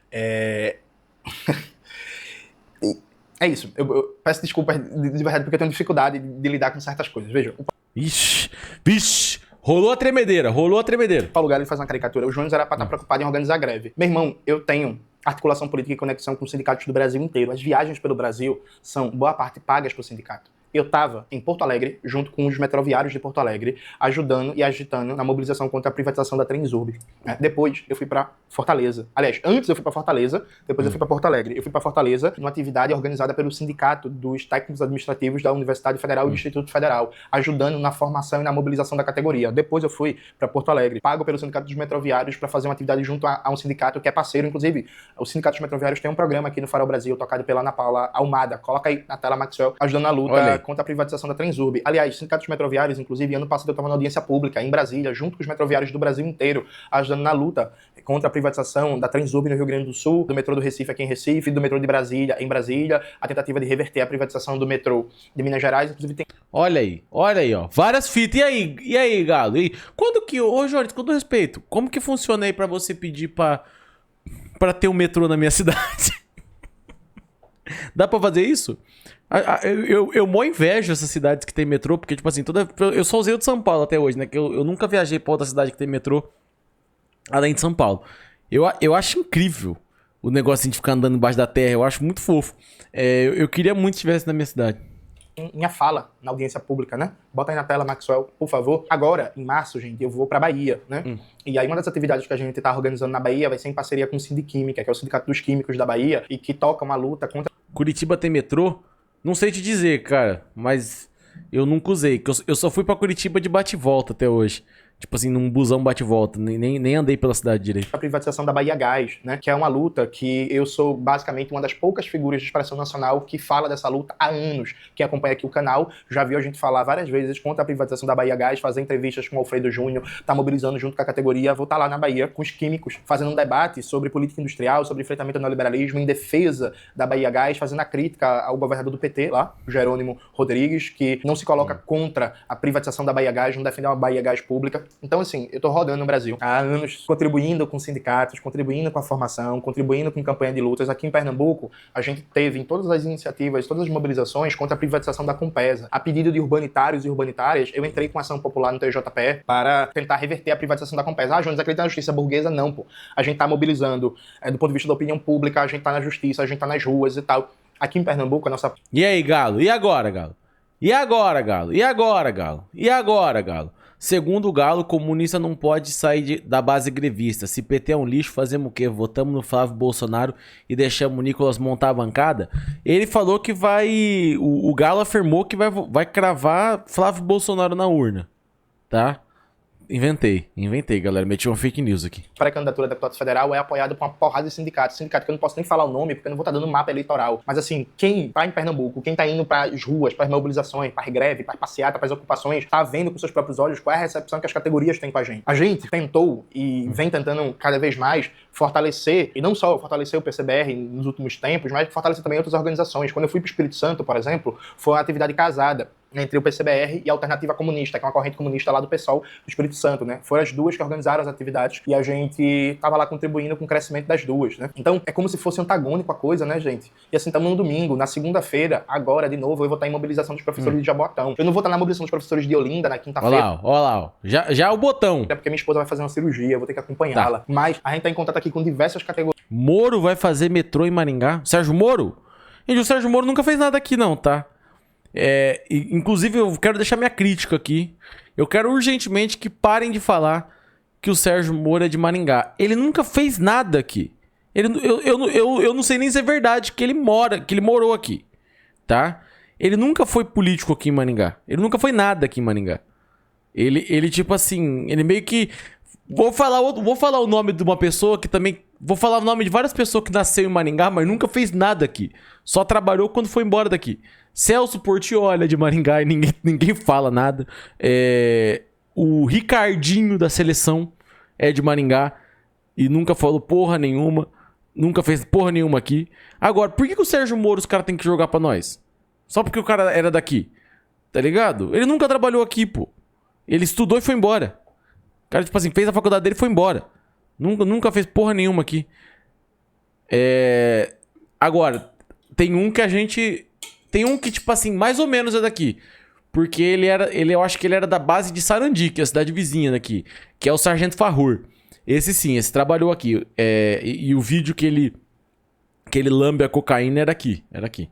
é isso. Eu peço desculpas de verdade porque eu tenho dificuldade de lidar com certas coisas. Veja, o Vixe, rolou a tremedeira. Paulo Galo faz uma caricatura. O Jones era pra estar preocupado em organizar greve. Meu irmão, eu tenho articulação política e conexão com sindicatos do Brasil inteiro. As viagens pelo Brasil são, boa parte, pagas pelo sindicato. Eu estava em Porto Alegre, junto com os metroviários de Porto Alegre, ajudando e agitando na mobilização contra a privatização da Transurb. Depois, eu fui para Fortaleza. Aliás, antes eu fui para Fortaleza, depois eu fui para Porto Alegre. Eu fui para Fortaleza numa atividade organizada pelo Sindicato dos Técnicos Administrativos da Universidade Federal e do Instituto Federal, ajudando na formação e na mobilização da categoria. Depois eu fui para Porto Alegre, pago pelo Sindicato dos Metroviários para fazer uma atividade junto a um sindicato que é parceiro, inclusive. O Sindicato dos Metroviários tem um programa aqui no Farol Brasil, tocado pela Ana Paula Almada. Coloca aí na tela, Maxwell, ajudando na luta contra a privatização da Transurb. Aliás, sindicatos metroviários, inclusive, ano passado eu estava na audiência pública em Brasília, junto com os metroviários do Brasil inteiro, ajudando na luta contra a privatização da Transurb no Rio Grande do Sul, do metrô do Recife aqui em Recife, do metrô de Brasília em Brasília, a tentativa de reverter a privatização do metrô de Minas Gerais, inclusive tem... Olha aí, ó, várias fitas. E aí, Galo? E quando que... Ô, Jorge, com todo respeito, como que funciona aí pra você pedir pra ter um metrô na minha cidade? Dá pra fazer isso? Eu mó invejo essas cidades que tem metrô, porque, tipo assim, eu só usei o de São Paulo até hoje, né? Que eu nunca viajei pra outra cidade que tem metrô, além de São Paulo. Eu acho incrível o negócio de ficar andando embaixo da terra, eu acho muito fofo. Eu queria muito que tivesse na minha cidade. Minha fala na audiência pública, né? Bota aí na tela, Maxwell, por favor. Agora, em março, gente, eu vou pra Bahia, né? E aí uma das atividades que a gente tá organizando na Bahia vai ser em parceria com o Sindiquímica, que é o Sindicato dos Químicos da Bahia, e que toca uma luta contra... Curitiba tem metrô? Não sei te dizer, cara, mas eu nunca usei. Eu só fui pra Curitiba de bate-volta até hoje. Tipo assim, num busão bate-volta. Nem andei pela cidade direito. A privatização da Bahia Gás, né? Que é uma luta que eu sou basicamente uma das poucas figuras de expressão nacional que fala dessa luta há anos. Quem acompanha aqui o canal já viu a gente falar várias vezes contra a privatização da Bahia Gás, fazer entrevistas com o Alfredo Júnior, tá mobilizando junto com a categoria. Vou estar lá na Bahia com os químicos, fazendo um debate sobre política industrial, sobre enfrentamento ao neoliberalismo, em defesa da Bahia Gás, fazendo a crítica ao governador do PT lá, Jerônimo Rodrigues, que não se coloca contra a privatização da Bahia Gás, não defende uma Bahia Gás pública. Então, assim, eu tô rodando no Brasil há anos, contribuindo com sindicatos, contribuindo com a formação, contribuindo com campanha de lutas. Aqui em Pernambuco, a gente teve em todas as iniciativas, todas as mobilizações contra a privatização da Compesa. A pedido de urbanitários e urbanitárias, eu entrei com ação popular no TJPE para tentar reverter a privatização da Compesa. Ah, Jones, acredita na justiça burguesa? Não, pô. A gente tá mobilizando do ponto de vista da opinião pública, a gente tá na justiça, a gente tá nas ruas e tal. Aqui em Pernambuco, a nossa... E aí, Galo? E agora, Galo? E agora, Galo? E agora, Galo? E agora, Galo? Segundo o Galo, comunista não pode sair da base grevista. Se PT é um lixo, fazemos o quê? Votamos no Flávio Bolsonaro e deixamos o Nicolas montar a bancada? Ele falou que vai... O Galo afirmou que vai cravar Flávio Bolsonaro na urna. Tá? Inventei, galera. Meti uma fake news aqui. Pré-candidatura a deputado federal é apoiada por uma porrada de sindicatos. Sindicato que eu não posso nem falar o nome, porque eu não vou estar dando mapa eleitoral. Mas assim, quem tá em Pernambuco, quem tá indo para as ruas, para as mobilizações, para as greves, para as passeatas, para as ocupações, tá vendo com seus próprios olhos qual é a recepção que as categorias têm com a gente. A gente tentou e vem tentando cada vez mais fortalecer, e não só fortalecer o PCBR nos últimos tempos, mas fortalecer também outras organizações. Quando eu fui para o Espírito Santo, por exemplo, foi uma atividade casada entre o PCBR e a Alternativa Comunista, que é uma corrente comunista lá do PSOL do Espírito Santo, né? Foram as duas que organizaram as atividades e a gente estava lá contribuindo com o crescimento das duas, né? Então, é como se fosse antagônico a coisa, né, gente? E assim, estamos no domingo, na segunda-feira, agora, de novo, eu vou estar em mobilização dos professores de Jaboatão. Eu não vou estar na mobilização dos professores de Olinda na quinta-feira. Olha lá, ó. Já o botão. É porque minha esposa vai fazer uma cirurgia, eu vou ter que acompanhá-la. Tá. Mas a gente tá em contato aqui com diversas categorias. Moro vai fazer metrô em Maringá? Sérgio Moro? Gente, o Sérgio Moro nunca fez nada aqui não, tá? Inclusive, eu quero deixar minha crítica aqui. Eu quero urgentemente que parem de falar que o Sérgio Moro é de Maringá. Ele nunca fez nada aqui. Eu não sei nem se é verdade que ele morou aqui, tá? Ele nunca foi político aqui em Maringá. Ele nunca foi nada aqui em Maringá. Ele tipo assim, ele meio que... Vou falar o nome de uma pessoa que também... Vou falar o nome de várias pessoas que nasceu em Maringá, mas nunca fez nada aqui. Só trabalhou quando foi embora daqui. Celso Portiolli é de Maringá e ninguém fala nada. O Ricardinho da seleção é de Maringá e nunca falou porra nenhuma. Nunca fez porra nenhuma aqui. Agora, por que o Sérgio Moro os caras têm que jogar pra nós? Só porque o cara era daqui. Tá ligado? Ele nunca trabalhou aqui, pô. Ele estudou e foi embora. O cara, tipo assim, fez a faculdade dele e foi embora. Nunca fez porra nenhuma aqui. Agora, tem um que, tipo assim, mais ou menos é daqui. Porque eu acho que ele era da base de Sarandi, que é a cidade vizinha daqui. Que é o Sargento Farrur. Esse trabalhou aqui. E o vídeo que ele lambe a cocaína era aqui. Era aqui.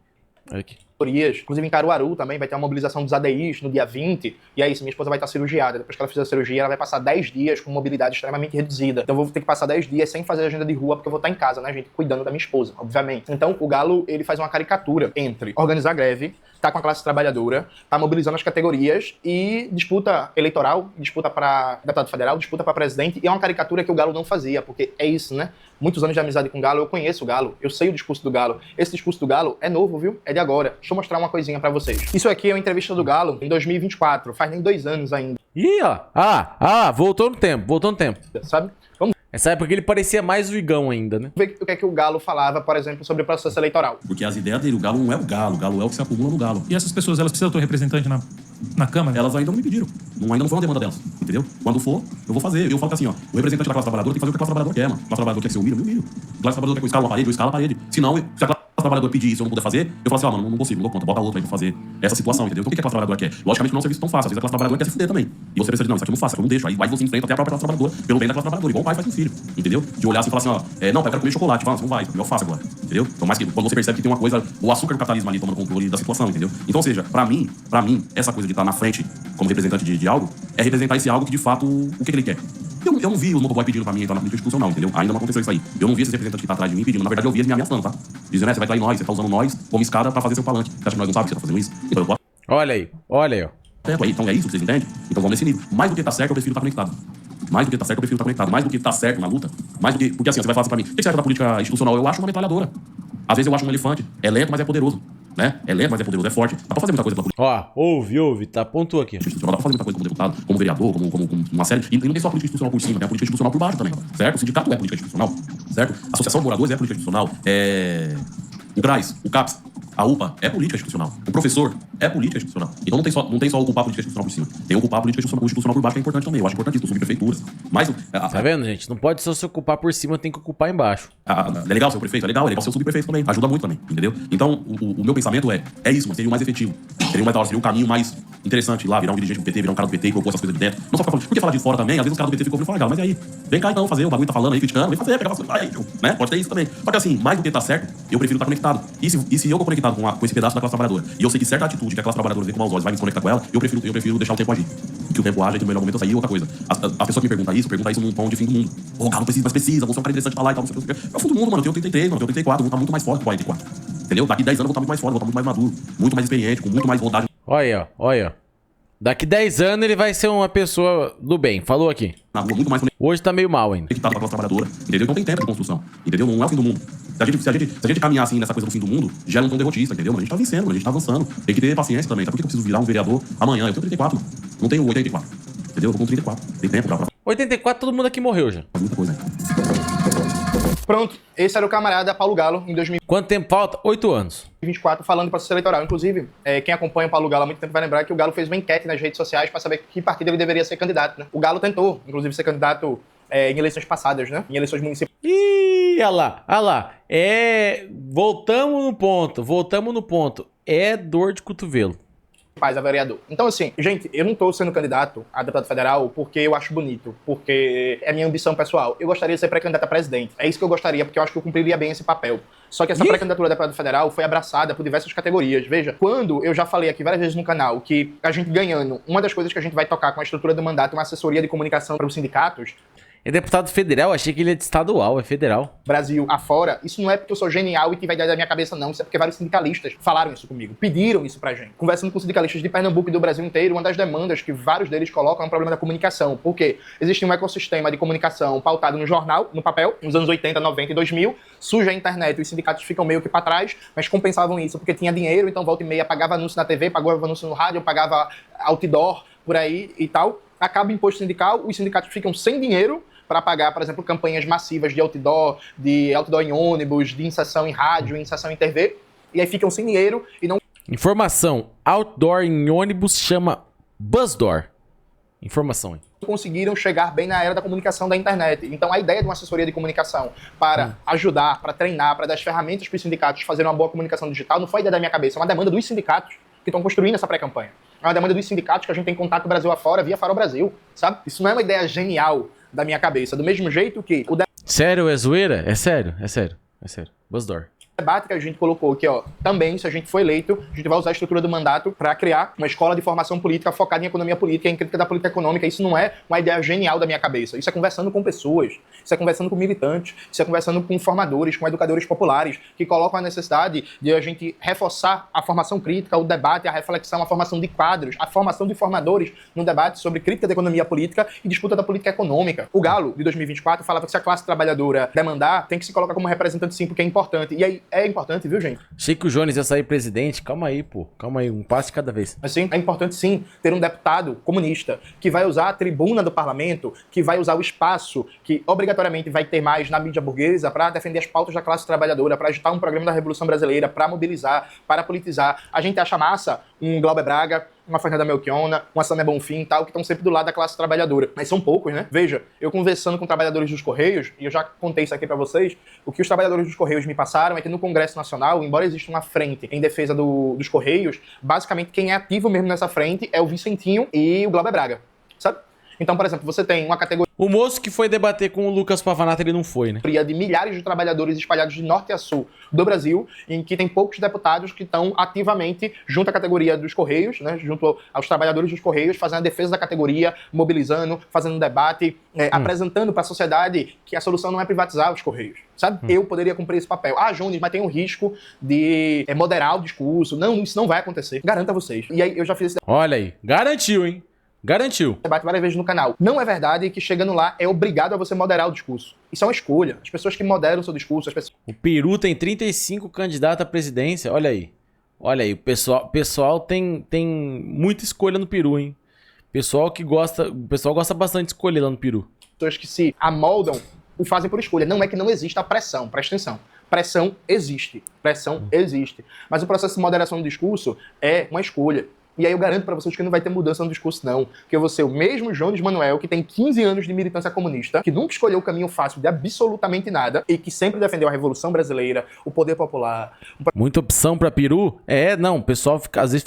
Inclusive em Caruaru também vai ter uma mobilização dos ADIs no dia 20. E é isso, minha esposa vai estar cirurgiada. Depois que ela fizer a cirurgia, ela vai passar 10 dias com mobilidade extremamente reduzida. Então eu vou ter que passar 10 dias sem fazer agenda de rua, porque eu vou estar em casa, né, gente? Cuidando da minha esposa, obviamente. Então o Galo, ele faz uma caricatura entre organizar greve, tá com a classe trabalhadora, tá mobilizando as categorias e disputa eleitoral, disputa para deputado federal, disputa para presidente. E é uma caricatura que o Galo não fazia, porque é isso, né? Muitos anos de amizade com o Galo, eu conheço o Galo, eu sei o discurso do Galo. Esse discurso do Galo é novo, viu? É de agora. Deixa eu mostrar uma coisinha pra vocês. Isso aqui é uma entrevista do Galo em 2024, faz nem 2 anos ainda. Ih, ó. Voltou no tempo. Sabe? Vamos Essa época ele parecia mais o Igão ainda, né? ver o que é que o Galo falava, por exemplo, sobre o processo eleitoral. Porque as ideias dele, o Galo não é o Galo é o que se acumula no Galo. E essas pessoas, elas precisam ter um representante na Câmara? Elas ainda não me pediram. Ainda não foi uma demanda delas, entendeu? Quando for, eu vou fazer. Eu falo que assim, ó, o representante da classe trabalhadora tem que fazer o que a classe trabalhadora quer, mano. A classe trabalhadora quer ser humilha, eu humilho. A classe trabalhadora quer que eu escalo uma parede, eu escalo a parede. Se não, se a classe trabalhadora pedir isso e eu não puder fazer, eu falo assim, ó, mano, não consigo, não dou conta, bota outra aí pra fazer essa situação, entendeu? Então o que a classe trabalhadora quer? Logicamente não é um serviço tão fácil, às vezes a classe trabalhadora quer se fuder também. E você pensa, não, isso aqui eu não faço, eu não deixo. Aí você enfrenta até a própria classe trabalhadora, pelo bem da classe trabalhadora, igual o pai faz com o filho, entendeu? De olhar assim e falar assim, ó, não, pai, eu quero comer chocolate, fala, não vai, eu faço agora, entendeu? Então, mais que quando você percebe que tem uma coisa, o açúcar do capitalismo ali tomando controle da situação, entendeu? Então, ou seja, pra mim, essa coisa de estar na frente como representante de algo, é representar esse algo que de fato, o que ele quer. Eu não vi o motoboy pedindo pra mim entrar na política institucional, entendeu? Ainda não aconteceu isso aí. Eu não vi esse representante que tá atrás de mim pedindo. Na verdade, eu vi ele me ameaçando, tá? Dizendo, você vai trair nós, você tá usando nós como escada pra fazer seu palanque. Você acha que nós não sabemos que você tá fazendo isso? Então eu posso... Olha aí, ó. Então é isso que vocês entendem? Então vamos nesse nível. Mais do que tá certo, eu prefiro estar conectado. Mais do que tá certo, eu prefiro estar conectado. Mais do que tá certo na luta. Mais do que... Porque assim, você vai falar assim pra mim, o que você acha da política institucional? Eu acho uma metralhadora. Às vezes eu acho um elefante. É lento, mas é poderoso. Né? É lento, mas é poderoso, é forte. Dá pra fazer muita coisa pela política. Ó, ouve, tá? Pontua aqui. Institucional, dá pra fazer muita coisa como deputado, como vereador, como uma série. E não tem só a política institucional por cima, tem a política institucional por baixo também. Certo? O sindicato é política institucional. Certo? A Associação de Moradores é política institucional. O CRAS, o CAPS, A UPA é política institucional. O professor é política institucional. Então não tem só ocupar a política institucional por cima. Tem ocupar a política institucional por baixo, que é importante também. Eu acho importantíssimo, subprefeituras. Mas... Tá vendo, gente? Não pode só se ocupar por cima, tem que ocupar embaixo. É legal ser o prefeito? É legal ser o subprefeito também. Ajuda muito também, entendeu? Então, o meu pensamento é isso, mas seria o mais efetivo. Seria um caminho mais interessante lá, virar um dirigente do PT, virar um cara do PT, propor essas coisas de dentro. Não só ficar falando, porque falar de fora também, às vezes os caras do PT ficam ouvindo falar, mas e aí? Vem cá então fazer, o bagulho tá falando aí, criticando, vem fazer, pegar aí, né? Pode ter isso também. Só que assim, mais do que tá certo, eu prefiro estar conectado. E se eu tô conectado com esse pedaço da classe trabalhadora, e eu sei que certa atitude que a classe trabalhadora vê com maus olhos vai me conectar com ela, eu prefiro deixar o tempo agir. Que o tempo age e no melhor momento eu sair. Outra coisa, a pessoa que me pergunta isso num tom de fim do mundo. Ô, cara, não precisa, mas precisa, você é um cara interessante pra lá e tal, não sei o que. É o fim do mundo, mano, eu tenho 33, mano, eu tenho 34, eu vou estar muito mais forte que 44. Entendeu? Daqui 10 anos eu vou estar muito mais forte, vou estar muito mais maduro, muito mais experiente, com muito mais rodagem. Olha, ó. Daqui 10 anos ele vai ser uma pessoa do bem. Falou aqui. Na rua, muito mais Hoje tá meio mal ainda. conectado com a classe trabalhadora, entendeu? Não tem tempo de construção, entendeu? Não é o fim do mundo. Se a gente caminhar assim nessa coisa do fim do mundo, gera um tom derrotista, entendeu? Mas a gente tá vencendo, a gente tá avançando. Tem que ter paciência também. Tá? Por que eu preciso virar um vereador amanhã? Eu tenho 34, não tenho 84. Entendeu? Eu vou com 34. Tem tempo já pra 84, todo mundo aqui morreu já. fazer muita coisa. Pronto, esse era o camarada Paulo Galo em 2024 Quanto tempo falta? 8 anos. falando do processo eleitoral. Inclusive, quem acompanha o Paulo Galo há muito tempo vai lembrar que o Galo fez uma enquete nas redes sociais para saber que partido ele deveria ser candidato, né? O Galo tentou, inclusive, ser candidato em eleições passadas, né? Em eleições municipais. Ih, olha lá. Voltamos no ponto. É dor de cotovelo. A vereador. Então, assim, gente, eu não tô sendo candidato a deputado federal porque eu acho bonito, porque é minha ambição pessoal. Eu gostaria de ser pré-candidato a presidente. É isso que eu gostaria, porque eu acho que eu cumpriria bem esse papel. Só que essa pré-candidatura a deputado federal foi abraçada por diversas categorias. Veja, quando eu já falei aqui várias vezes no canal que a gente ganhando, uma das coisas que a gente vai tocar com a estrutura do mandato é uma assessoria de comunicação para os sindicatos, É deputado federal? Achei que ele é de estadual, é federal. Brasil afora, isso não é porque eu sou genial e tive a ideia da minha cabeça, não. Isso é porque vários sindicalistas falaram isso comigo, pediram isso pra gente. Conversando com sindicalistas de Pernambuco e do Brasil inteiro, uma das demandas que vários deles colocam é um problema da comunicação. Por quê? Existe um ecossistema de comunicação pautado no jornal, no papel, nos anos 80, 90 e 2000, surge a internet e os sindicatos ficam meio que pra trás, mas compensavam isso porque tinha dinheiro, então volta e meia pagava anúncio na TV, pagava anúncio no rádio, pagava outdoor por aí e tal. Acaba o imposto sindical, os sindicatos ficam sem dinheiro para pagar, por exemplo, campanhas massivas de outdoor em ônibus, de inserção em rádio, inserção em TV, e aí ficam sem dinheiro e não Informação. Outdoor em ônibus chama Buzzdoor. Informação aí. conseguiram chegar bem na era da comunicação da internet. Então a ideia de uma assessoria de comunicação para ajudar, para treinar, para dar as ferramentas para os sindicatos fazerem uma boa comunicação digital não foi ideia da minha cabeça, é uma demanda dos sindicatos que estão construindo essa pré-campanha. É uma demanda dos sindicatos que a gente tem contato Brasil afora, via Faro Brasil, sabe? Isso não é uma ideia genial da minha cabeça. Do mesmo jeito que o Sério, é zoeira? É sério. Buzzdoor. debate que a gente colocou aqui, ó, também, se a gente for eleito, a gente vai usar a estrutura do mandato para criar uma escola de formação política focada em economia política, em crítica da política econômica. Isso não é uma ideia genial da minha cabeça. Isso é conversando com pessoas, isso é conversando com militantes, isso é conversando com formadores, com educadores populares, que colocam a necessidade de a gente reforçar a formação crítica, o debate, a reflexão, a formação de quadros, a formação de formadores no debate sobre crítica da economia política e disputa da política econômica. O Galo, de 2024, falava que se a classe trabalhadora demandar, tem que se colocar como representante sim, porque é importante. E aí, é importante, viu, gente? Achei que o Jones ia sair presidente. Calma aí, pô. Calma aí, um passo de cada vez. Mas sim, é importante sim ter um deputado comunista que vai usar a tribuna do parlamento, que vai usar o espaço que obrigatoriamente vai ter mais na mídia burguesa para defender as pautas da classe trabalhadora, para agitar um programa da Revolução Brasileira, para mobilizar, para politizar. A gente acha massa um Glauber Braga, uma Fernanda Melchiona, uma Sâmia Bonfim e tal, que estão sempre do lado da classe trabalhadora. Mas são poucos, né? Veja, eu conversando com trabalhadores dos Correios, e eu já contei isso aqui pra vocês, o que os trabalhadores dos Correios me passaram é que no Congresso Nacional, embora exista uma frente em defesa dos Correios, basicamente quem é ativo mesmo nessa frente é o Vicentinho e o Glauber Braga, sabe? Então, por exemplo, você tem uma categoria O moço que foi debater com o Lucas Pavanato, ele não foi, né? de milhares de trabalhadores espalhados de norte a sul do Brasil, em que tem poucos deputados que estão ativamente junto à categoria dos Correios, né, junto aos trabalhadores dos Correios, fazendo a defesa da categoria, mobilizando, fazendo um debate, apresentando para a sociedade que a solução não é privatizar os Correios, sabe? Eu poderia cumprir esse papel. Ah, Jones, mas tem um risco de moderar o discurso. Não, isso não vai acontecer. Garanto a vocês. E aí eu já fiz esse Olha aí. Garantiu, hein? Garantiu. debate várias vezes no canal. Não é verdade que chegando lá é obrigado a você moderar o discurso. Isso é uma escolha. As pessoas que moderam o seu discurso, as pessoas O Peru tem 35 candidatos à presidência. Olha aí. Olha aí. O pessoal tem muita escolha no Peru, hein? O pessoal gosta bastante de escolher lá no Peru. que se amoldam o fazem por escolha. Não é que não exista a pressão, presta atenção. Pressão existe. Pressão existe. Mas o processo de moderação do discurso é uma escolha. E aí eu garanto pra vocês que não vai ter mudança no discurso, não. Que eu vou ser o mesmo Jones Manuel, que tem 15 anos de militância comunista, que nunca escolheu o caminho fácil de absolutamente nada, e que sempre defendeu a Revolução Brasileira, o poder popular. Muita opção pra peru? Não, o pessoal às vezes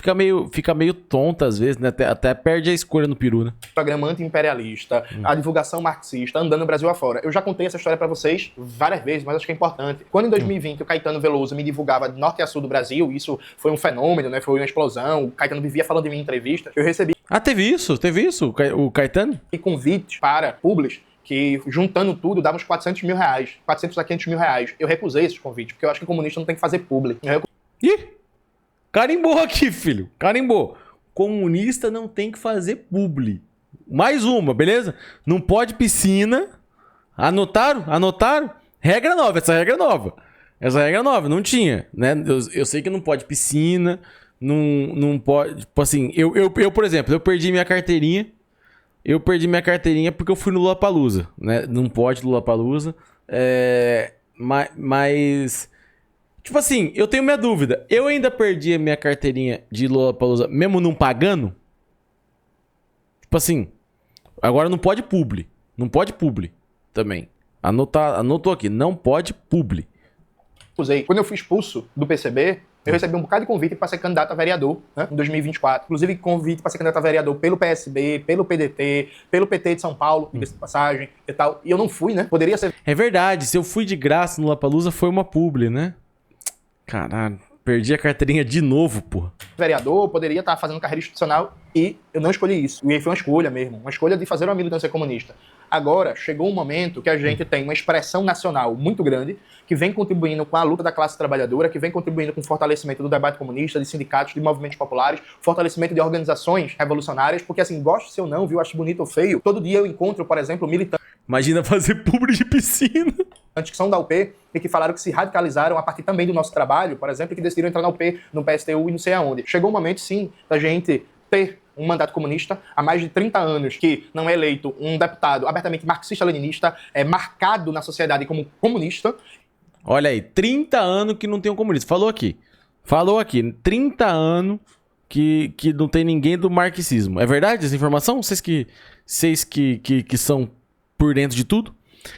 fica meio tonto, às vezes, né? Até perde a escolha no peru, né? Programa anti-imperialista, a divulgação marxista, andando no Brasil afora. Eu já contei essa história pra vocês várias vezes, mas acho que é importante. Quando em 2020 o Caetano Veloso me divulgava de norte a sul do Brasil, isso foi um fenômeno, né? Foi uma explosão. O Caetano vivia falando de mim em entrevista. Eu recebi Teve isso, o Caetano? convites para publis que, juntando tudo, dava uns 400 mil reais. 400 a 500 mil reais. Eu recusei esses convites, porque eu acho que comunista não tem que fazer publi. Ih! Carimbou aqui, filho. Carimbou. Comunista não tem que fazer publi. Mais uma, beleza? Não pode piscina. Anotaram? Anotaram? Regra nova, essa regra é nova. Essa regra é nova, não tinha, né? Eu sei que não pode piscina, não pode... Tipo assim, eu, por exemplo, eu perdi minha carteirinha. Eu perdi minha carteirinha porque eu fui no Lollapalooza, né? Não pode Lollapalooza. Mas... Tipo assim, eu tenho minha dúvida. Eu ainda perdi a minha carteirinha de Lollapalooza mesmo não pagando? Tipo assim, agora não pode publi. Não pode publi também. Anotou aqui, não pode publi. Quando eu fui expulso do PCB, eu recebi um bocado de convite para ser candidato a vereador, né, em 2024. Inclusive, convite para ser candidato a vereador pelo PSB, pelo PDT, pelo PT de São Paulo, diga-se de passagem e tal. E eu não fui, né? Poderia ser É verdade, se eu fui de graça no Lollapalooza, foi uma publi, né? Caralho, perdi a carteirinha de novo, porra. vereador, poderia estar fazendo carreira institucional e eu não escolhi isso. E aí foi uma escolha mesmo, uma escolha de fazer uma militância comunista. Agora, chegou um momento que a gente tem uma expressão nacional muito grande, que vem contribuindo com a luta da classe trabalhadora, que vem contribuindo com o fortalecimento do debate comunista, de sindicatos, de movimentos populares, fortalecimento de organizações revolucionárias, porque assim, gosto se eu não, viu, acho bonito ou feio, todo dia eu encontro, por exemplo, militantes Imagina fazer publi de piscina. que são da UP e que falaram que se radicalizaram a partir também do nosso trabalho, por exemplo, e que decidiram entrar na UP, no PSTU e não sei aonde. Chegou o momento, sim, da gente ter um mandato comunista há mais de 30 anos, que não é eleito um deputado abertamente marxista-leninista, é marcado na sociedade como comunista. Olha aí, 30 anos que não tem um comunista. Falou aqui, 30 anos que não tem ninguém do marxismo. É verdade essa informação? Vocês que são por dentro de tudo?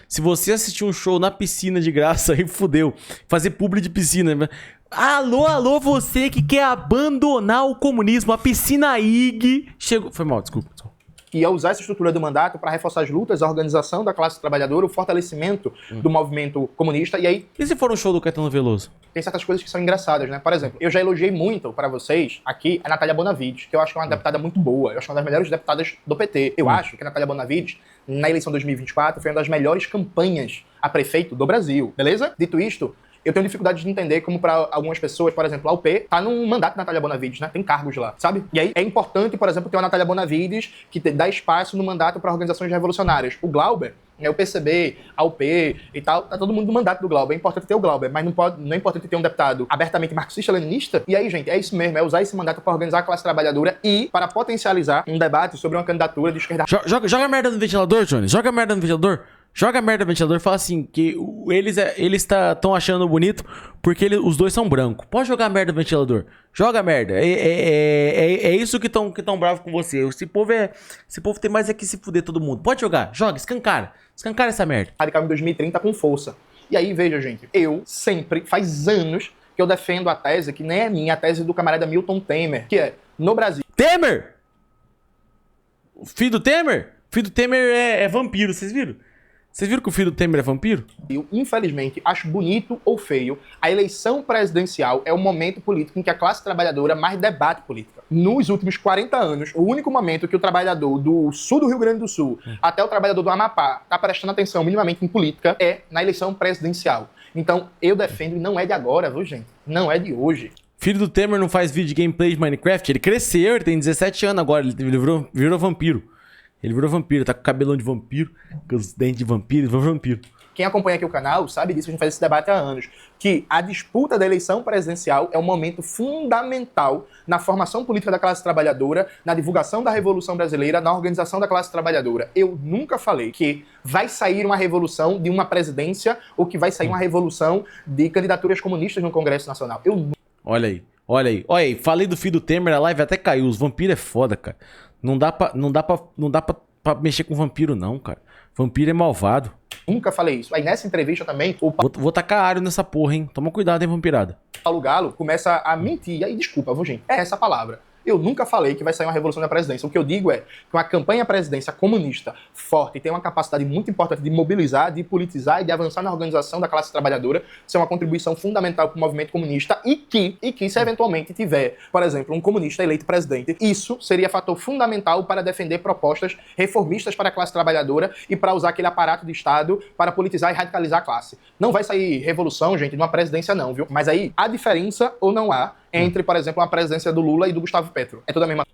Se você assistir um show na piscina de graça, aí fudeu. Fazer publi de piscina. Alô, você que quer abandonar o comunismo. A piscina IG chegou... Foi mal, desculpa. E a usar essa estrutura do mandato para reforçar as lutas, a organização da classe trabalhadora, o fortalecimento do movimento comunista. E aí, E se for um show do Caetano Veloso? tem certas coisas que são engraçadas, né? Por exemplo, eu já elogiei muito para vocês aqui a Natália Bonavides, que eu acho que é uma deputada muito boa. Eu acho que é uma das melhores deputadas do PT. Eu acho que a Natália Bonavides, na eleição de 2024, foi uma das melhores campanhas a prefeito do Brasil. Beleza? Dito isto, eu tenho dificuldade de entender como para algumas pessoas, por exemplo, a UP tá num mandato da Natália Bonavides, né? Tem cargos lá, sabe? E aí é importante, por exemplo, ter uma Natália Bonavides que dá espaço no mandato para organizações revolucionárias. O Glauber, o PCB, a UP e tal, tá todo mundo no mandato do Glauber. É importante ter o Glauber, mas não é importante ter um deputado abertamente marxista-leninista. E aí, gente, é isso mesmo, é usar esse mandato para organizar a classe trabalhadora e para potencializar um debate sobre uma candidatura de esquerda. Joga a merda no ventilador, Johnny. Joga a merda no ventilador. Joga a merda no ventilador e fala assim, que eles estão achando bonito porque os dois são brancos. Pode jogar a merda no ventilador. Joga a merda. É isso que estão bravos com você. Esse povo tem mais é que se fuder todo mundo. Pode jogar. Joga, escancara. Escancara essa merda. Radical em 2030 com força. E aí, veja, gente, eu sempre, faz anos que eu defendo a tese, que nem é minha, a tese do camarada Milton Temer, que é, no Brasil... Temer! O filho do Temer? O filho do Temer é vampiro, vocês viram? Vocês viram que o filho do Temer é vampiro? Eu, infelizmente, acho bonito ou feio, a eleição presidencial é o momento político em que a classe trabalhadora mais debate política. Nos últimos 40 anos, o único momento que o trabalhador do sul do Rio Grande do Sul até o trabalhador do Amapá está prestando atenção minimamente em política é na eleição presidencial. Então, eu defendo, e não é de agora, viu, gente? Não é de hoje. Filho do Temer não faz vídeo de gameplay de Minecraft? Ele cresceu, ele tem 17 anos agora, ele virou vampiro. Ele virou vampiro, tá com cabelão de vampiro, com os dentes de vampiro, virou vampiro. Quem acompanha aqui o canal sabe disso, a gente faz esse debate há anos, que a disputa da eleição presidencial é um momento fundamental na formação política da classe trabalhadora, na divulgação da Revolução Brasileira, na organização da classe trabalhadora. Eu nunca falei que vai sair uma revolução de uma presidência ou que vai sair uma revolução de candidaturas comunistas no Congresso Nacional. Olha aí, olha aí. Olha aí, falei do filho do Temer, a live até caiu. Os vampiros é foda, cara. Não dá pra mexer com vampiro, não, cara. Vampiro é malvado. Nunca falei isso. Aí nessa entrevista também, o Vou tacar alho nessa porra, hein? Toma cuidado, hein, vampirada. Paulo Galo começa a mentir. E aí, desculpa, gente, é essa a palavra. Eu nunca falei que vai sair uma revolução da presidência. O que eu digo é que uma campanha presidência comunista forte tem uma capacidade muito importante de mobilizar, de politizar e de avançar na organização da classe trabalhadora, ser uma contribuição fundamental para o movimento comunista e que se eventualmente tiver, por exemplo, um comunista eleito presidente, isso seria fator fundamental para defender propostas reformistas para a classe trabalhadora e para usar aquele aparato de Estado para politizar e radicalizar a classe. Não vai sair revolução, gente, de uma presidência não, viu? Mas aí, há diferença ou não há entre, por exemplo, uma presidência do Lula e do Gustavo Petro. É tudo a mesma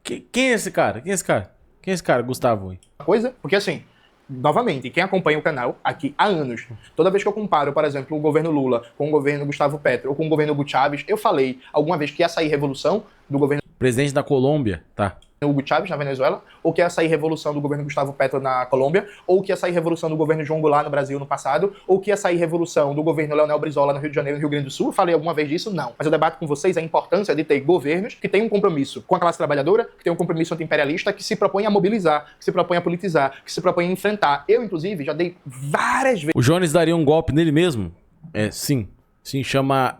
Quem é esse cara? Quem é esse cara? Quem é esse cara, Gustavo? coisa, porque assim, novamente, quem acompanha o canal aqui há anos, toda vez que eu comparo, por exemplo, o governo Lula com o governo Gustavo Petro ou com o governo Hugo Chávez, eu falei alguma vez que ia sair revolução do governo Presidente da Colômbia, tá. Hugo Chávez na Venezuela, ou que ia sair revolução do governo Gustavo Petro na Colômbia, ou que ia sair revolução do governo João Goulart no Brasil no passado, ou que ia sair revolução do governo Leonel Brizola no Rio de Janeiro e no Rio Grande do Sul. Eu falei alguma vez disso? Não. Mas eu debato com vocês a importância de ter governos que têm um compromisso com a classe trabalhadora, que têm um compromisso anti-imperialista, que se propõem a mobilizar, que se propõem a politizar, que se propõem a enfrentar. Eu, inclusive, já dei várias O Jones daria um golpe nele mesmo? É, sim. Sim, chama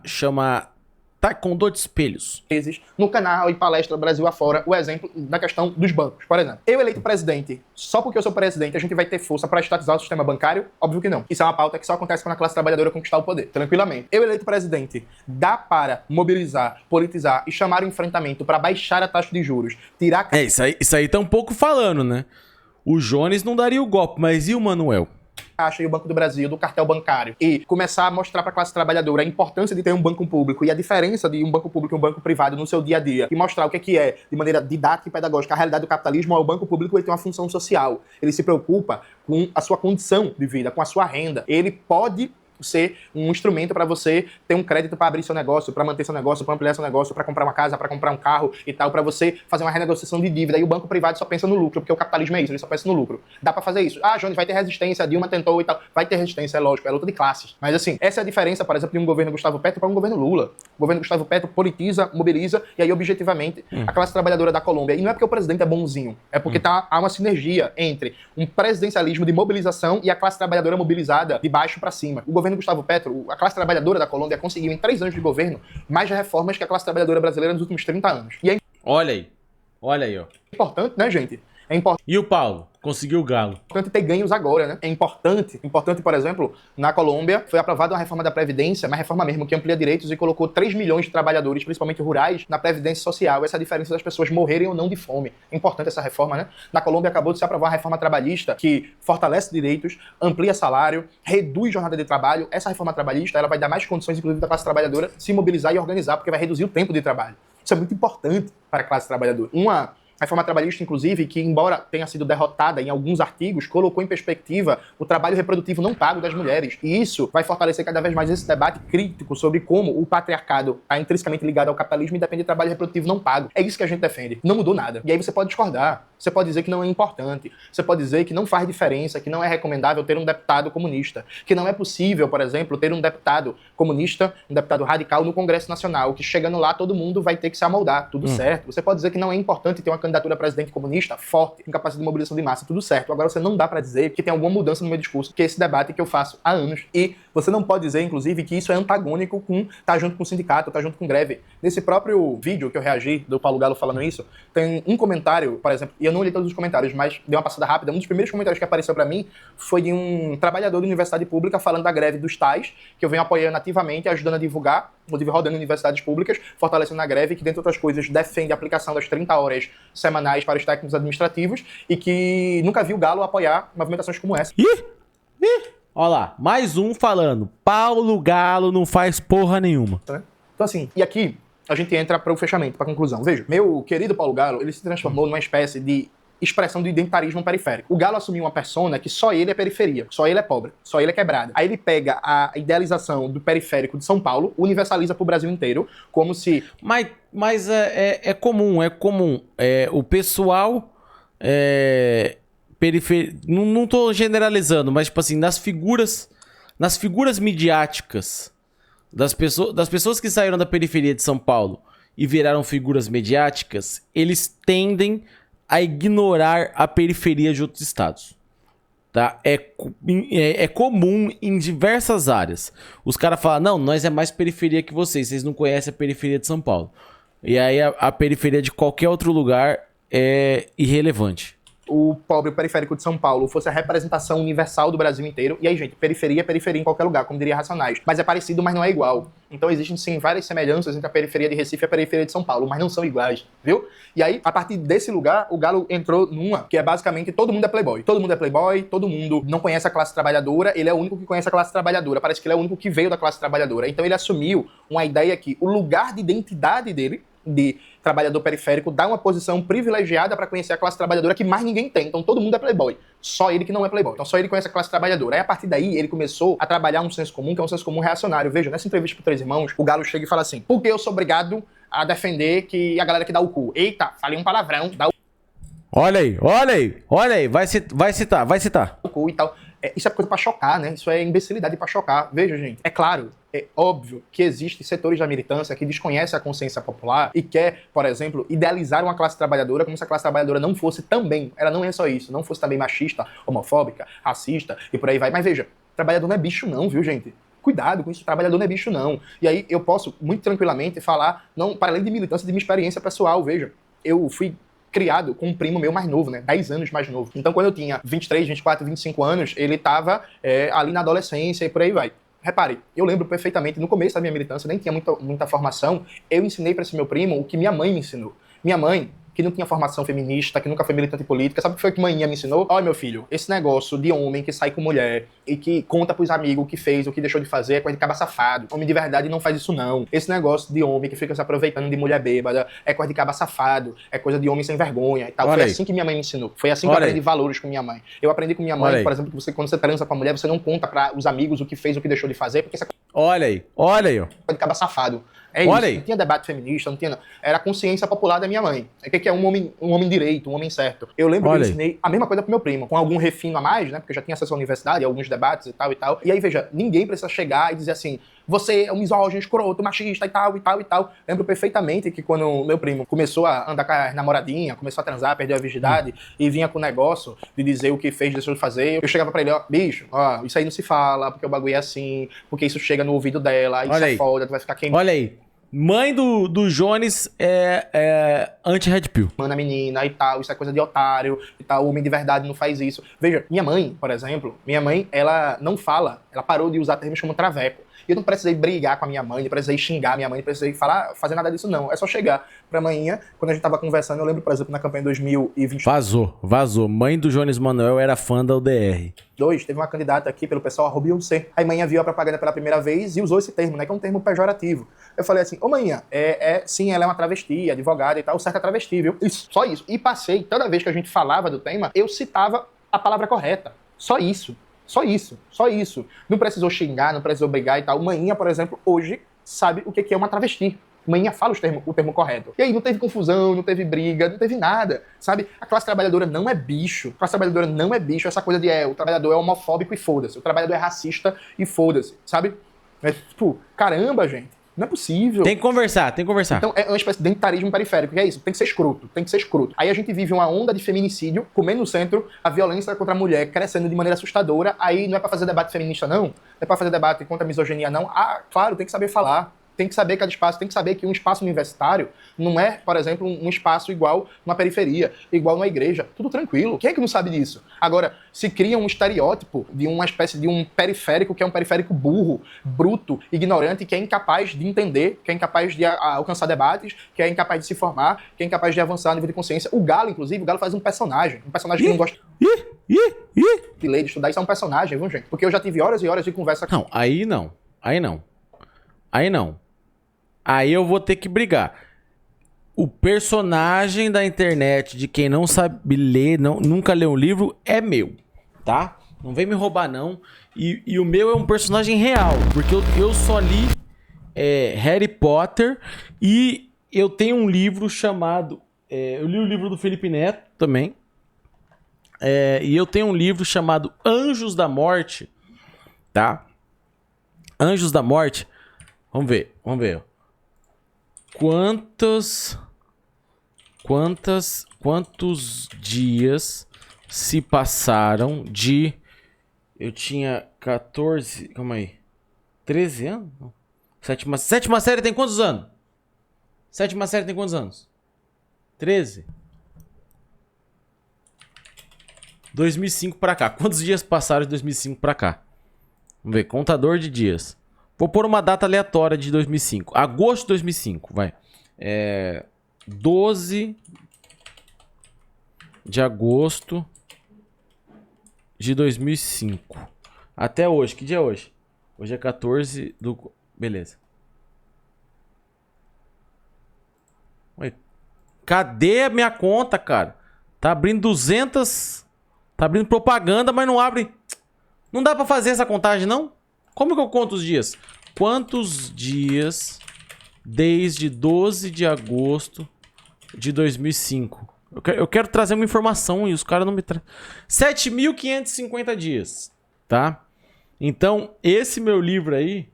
Taekwondo de espelhos. vezes no canal e palestra Brasil afora o exemplo da questão dos bancos. Por exemplo, eu eleito presidente, só porque eu sou presidente a gente vai ter força para estatizar o sistema bancário? Óbvio que não. Isso é uma pauta que só acontece quando a classe trabalhadora conquistar o poder, tranquilamente. Eu eleito presidente, dá para mobilizar, politizar e chamar o enfrentamento para baixar a taxa de juros, tirar... Isso aí tá um pouco falando, né? O Jones não daria o golpe, mas e o Manuel? Caixa e o Banco do Brasil, do cartel bancário, e começar a mostrar para a classe trabalhadora a importância de ter um banco público e a diferença de um banco público e um banco privado no seu dia a dia, e mostrar o que é, de maneira didática e pedagógica, a realidade do capitalismo. O banco público ele tem uma função social, ele se preocupa com a sua condição de vida, com a sua renda, ele pode ser um instrumento para você ter um crédito para abrir seu negócio, para manter seu negócio, para ampliar seu negócio, para comprar uma casa, para comprar um carro e tal, para você fazer uma renegociação de dívida. E o banco privado só pensa no lucro, porque o capitalismo é isso, ele só pensa no lucro. Dá para fazer isso. Ah, Jones, vai ter resistência, a Dilma tentou e tal. Vai ter resistência, é lógico, é luta de classes. Mas assim, essa é a diferença, por exemplo, de um governo Gustavo Petro para um governo Lula. O governo Gustavo Petro politiza, mobiliza, e aí, objetivamente, a classe trabalhadora da Colômbia. E não é porque o presidente é bonzinho, é porque há uma sinergia entre um presidencialismo de mobilização e a classe trabalhadora mobilizada de baixo para cima. O governo Gustavo Petro, a classe trabalhadora da Colômbia conseguiu, em 3 anos de governo, mais reformas que a classe trabalhadora brasileira nos últimos 30 anos. E é Olha aí, ó. importante, né, gente? É importante E o Paulo? Conseguiu o galo. ter ganhos agora, né? É importante, por exemplo, na Colômbia foi aprovada uma reforma da Previdência, uma reforma mesmo que amplia direitos e colocou 3 milhões de trabalhadores, principalmente rurais, na Previdência Social. Essa é a diferença das pessoas morrerem ou não de fome. É importante essa reforma, né? Na Colômbia acabou de se aprovar uma reforma trabalhista que fortalece direitos, amplia salário, reduz jornada de trabalho. Essa reforma trabalhista ela vai dar mais condições, inclusive, da classe trabalhadora se mobilizar e organizar, porque vai reduzir o tempo de trabalho. Isso é muito importante para a classe trabalhadora. A reforma trabalhista, inclusive, que embora tenha sido derrotada em alguns artigos, colocou em perspectiva o trabalho reprodutivo não pago das mulheres. E isso vai fortalecer cada vez mais esse debate crítico sobre como o patriarcado está intrinsecamente ligado ao capitalismo e depende de trabalho reprodutivo não pago. É isso que a gente defende. Não mudou nada. E aí você pode discordar. Você pode dizer que não é importante. Você pode dizer que não faz diferença, que não é recomendável ter um deputado comunista. Que não é possível, por exemplo, ter um deputado comunista, um deputado radical no Congresso Nacional, que chegando lá todo mundo vai ter que se amoldar. Tudo certo. Você pode dizer que não é importante ter uma candidatura a presidente comunista forte, com capacidade de mobilização de massa. Tudo certo. Agora você não dá pra dizer que tem alguma mudança no meu discurso, que é esse debate que eu faço há anos. E você não pode dizer, inclusive, que isso é antagônico com estar junto com o sindicato, estar junto com greve. Nesse próprio vídeo que eu reagi, do Paulo Galo falando isso, tem um comentário, por exemplo, e eu não li todos os comentários, mas dei uma passada rápida. Um dos primeiros comentários que apareceu pra mim foi de um trabalhador de universidade pública falando da greve dos tais, que eu venho apoiando ativamente, ajudando a divulgar, inclusive rodando em universidades públicas, fortalecendo a greve, que, dentre outras coisas, defende a aplicação das 30 horas semanais para os técnicos administrativos e que nunca viu o Galo apoiar movimentações como essa. Olha lá, mais um falando. Paulo Galo não faz porra nenhuma. Então assim, e aqui a gente entra para o fechamento, para a conclusão. Veja, meu querido Paulo Galo, ele se transformou numa espécie de expressão do identitarismo periférico. O Galo assumiu uma persona que só ele é periferia, só ele é pobre, só ele é quebrado. Aí ele pega a idealização do periférico de São Paulo, universaliza pro Brasil inteiro, como se... Mas é comum. O pessoal... Não tô generalizando, mas tipo assim, nas figuras midiáticas das pessoas que saíram da periferia de São Paulo e viraram figuras mediáticas, eles tendem a ignorar a periferia de outros estados. Tá? É comum em diversas áreas. Os caras falam, não, nós é mais periferia que vocês não conhecem a periferia de São Paulo. E aí a periferia de qualquer outro lugar é irrelevante. O pobre periférico de São Paulo fosse a representação universal do Brasil inteiro. E aí, gente, periferia é periferia em qualquer lugar, como diria Racionais. Mas é parecido, mas não é igual. Então existem, sim, várias semelhanças entre a periferia de Recife e a periferia de São Paulo, mas não são iguais, viu? E aí, a partir desse lugar, o Galo entrou numa que é basicamente todo mundo é playboy. Todo mundo é playboy, todo mundo não conhece a classe trabalhadora, ele é o único que conhece a classe trabalhadora. Parece que ele é o único que veio da classe trabalhadora. Então ele assumiu uma ideia que o lugar de identidade dele, de trabalhador periférico, dá uma posição privilegiada para conhecer a classe trabalhadora que mais ninguém tem. Então todo mundo é playboy. Só ele que não é playboy. Então só ele conhece a classe trabalhadora. Aí a partir daí ele começou a trabalhar um senso comum, que é um senso comum reacionário. Veja, nessa entrevista pro Três Irmãos, o Galo chega e fala assim: por que eu sou obrigado a defender que a galera que dá o cu? Eita, falei um palavrão, dá o Olha aí, vai citar. cu e tal. Isso é coisa pra chocar, né? Isso é imbecilidade pra chocar. Veja, gente, é claro, é óbvio que existem setores da militância que desconhecem a consciência popular e quer, por exemplo, idealizar uma classe trabalhadora como se a classe trabalhadora não fosse também, ela não é só isso, não fosse também machista, homofóbica, racista e por aí vai. Mas veja, trabalhador não é bicho não, viu, gente? Cuidado com isso, trabalhador não é bicho não. E aí eu posso muito tranquilamente falar, não, para além de militância, de minha experiência pessoal, veja. Eu fui criado com um primo meu mais novo, né? 10 anos mais novo. Então, quando eu tinha 23, 24, 25 anos, ele tava ali na adolescência e por aí vai. Repare, eu lembro perfeitamente, no começo da minha militância, nem tinha muita formação, eu ensinei para esse meu primo o que minha mãe me ensinou. Minha mãe, que não tinha formação feminista, que nunca foi militante política, sabe o que foi que manhã me ensinou? Olha, meu filho, esse negócio de homem que sai com mulher e que conta pros amigos o que fez, o que deixou de fazer, é coisa de caba safado. Homem de verdade não faz isso, não. Esse negócio de homem que fica se aproveitando de mulher bêbada é coisa de caba safado, é coisa de homem sem vergonha e tal. Foi assim que minha mãe me ensinou. Foi assim que eu aprendi valores com minha mãe. Eu aprendi com minha mãe, por exemplo, que você, quando você transa com a mulher, você não conta para os amigos o que fez, o que deixou de fazer, porque isso é Olha aí, ó. coisa de caba safado. É isso, não tinha debate feminista, não tinha... Não. Era a consciência popular da minha mãe. O que é um homem direito, um homem certo. Eu lembro que eu ensinei a mesma coisa pro meu primo, com algum refino a mais, né? Porque eu já tinha acesso à universidade, alguns debates e tal e tal. E aí, veja, ninguém precisa chegar e dizer assim: você é um misógino, escroto, machista e tal, e tal, e tal. Lembro perfeitamente que quando o meu primo começou a andar com a namoradinha, começou a transar, perdeu a virgindade, e vinha com o negócio de dizer o que fez, deixou de fazer, eu chegava pra ele: ó, bicho, ó, isso aí não se fala, porque o bagulho é assim, porque isso chega no ouvido dela, isso é foda, tu vai ficar queimando. Olha aí. Mãe do Jones é anti-Red Pill. Mano, a menina e tal, isso é coisa de otário e tal, o homem de verdade não faz isso. Veja, minha mãe, por exemplo, ela não fala, ela parou de usar termos como traveco. E eu não precisei brigar com a minha mãe, não precisei xingar a minha mãe, não precisei fazer nada disso, não. É só chegar pra manhã, quando a gente tava conversando, eu lembro, por exemplo, na campanha 2020. Vazou. Mãe do Jones Manuel era fã da UDR. Teve uma candidata aqui pelo pessoal, a Beyoncé. Aí manhã viu a propaganda pela primeira vez e usou esse termo, né? Que é um termo pejorativo. Eu falei assim: ô manhã, sim, ela é uma travesti, advogada e tal, certo é travesti, viu? Isso, só isso. E passei, toda vez que a gente falava do tema, eu citava a palavra correta. Só isso. Não precisou xingar, não precisou brigar e tal. Manhã, por exemplo, hoje sabe o que é uma travesti. Manhã fala o termo correto. E aí não teve confusão, não teve briga, não teve nada, sabe? A classe trabalhadora não é bicho. A classe trabalhadora não é bicho. Essa coisa de o trabalhador é homofóbico e foda-se. O trabalhador é racista e foda-se, sabe? É tipo, caramba, gente. Não é possível. Tem que conversar. Então é uma espécie de identitarismo periférico, que é isso, tem que ser escroto. Aí a gente vive uma onda de feminicídio, comendo no centro, a violência contra a mulher crescendo de maneira assustadora, aí não é pra fazer debate feminista não, não é pra fazer debate contra a misoginia não. Ah, claro, tem que saber falar. Tem que saber cada espaço, tem que saber que um espaço universitário não é, por exemplo, um espaço igual numa periferia, igual numa igreja. Tudo tranquilo. Quem é que não sabe disso? Agora, se cria um estereótipo de uma espécie de um periférico que é um periférico burro, bruto, ignorante, que é incapaz de entender, que é incapaz de alcançar debates, que é incapaz de se formar, que é incapaz de avançar a nível de consciência. O Galo, inclusive, faz um personagem que não gosta de ler, de estudar. Isso é um personagem, viu, gente? Porque eu já tive horas e horas de conversa com... Não, aí não. Aí eu vou ter que brigar. o personagem da internet de quem não sabe ler, nunca leu um livro, é meu, tá? Não vem me roubar, não. E o meu é um personagem real, porque eu só li Harry Potter e eu tenho um livro chamado... eu li o livro do Felipe Neto também. E eu tenho um livro chamado Anjos da Morte, tá? Anjos da Morte. Vamos ver. Quantos dias se passaram de... Eu tinha 14... Calma aí. 13 anos? Não. Sétima série tem quantos anos? Sétima série tem quantos anos? 13? 2005 pra cá. Quantos dias passaram de 2005 pra cá? Vamos ver. Contador de dias. Vou pôr uma data aleatória de 2005. Agosto de 2005, vai. 12 de agosto de 2005. Até hoje. Que dia é hoje? Hoje é 14 do... Beleza. Ué, cadê a minha conta, cara? Tá abrindo 200... Tá abrindo propaganda, mas não abre... Não dá pra fazer essa contagem, não? Como que eu conto os dias? Quantos dias desde 12 de agosto de 2005? Eu quero trazer uma informação e os caras não me trazem. 7.550 dias, tá? Então, esse meu livro aí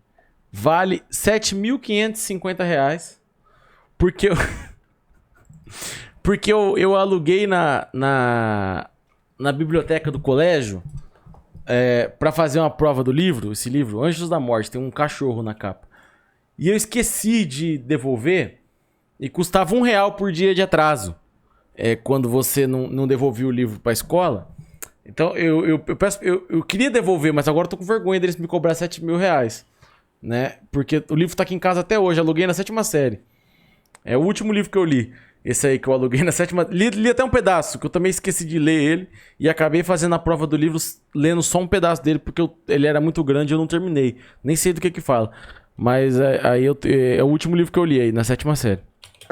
vale R$ 7.550 porque eu aluguei na biblioteca do colégio pra fazer uma prova do livro, esse livro, Anjos da Morte, tem um cachorro na capa. E eu esqueci de devolver e custava R$1 por dia de atraso. Quando você não devolvia o livro pra escola. Então eu queria devolver, mas agora eu tô com vergonha deles me cobrar R$7.000, né? Porque o livro tá aqui em casa até hoje, aluguei na 7ª série. É o último livro que eu li. Esse aí que eu aluguei na 7ª... Li até um pedaço, que eu também esqueci de ler ele. E acabei fazendo a prova do livro lendo só um pedaço dele, porque ele era muito grande e eu não terminei. Nem sei do que fala. Mas aí é o último livro que eu li aí, na 7ª série.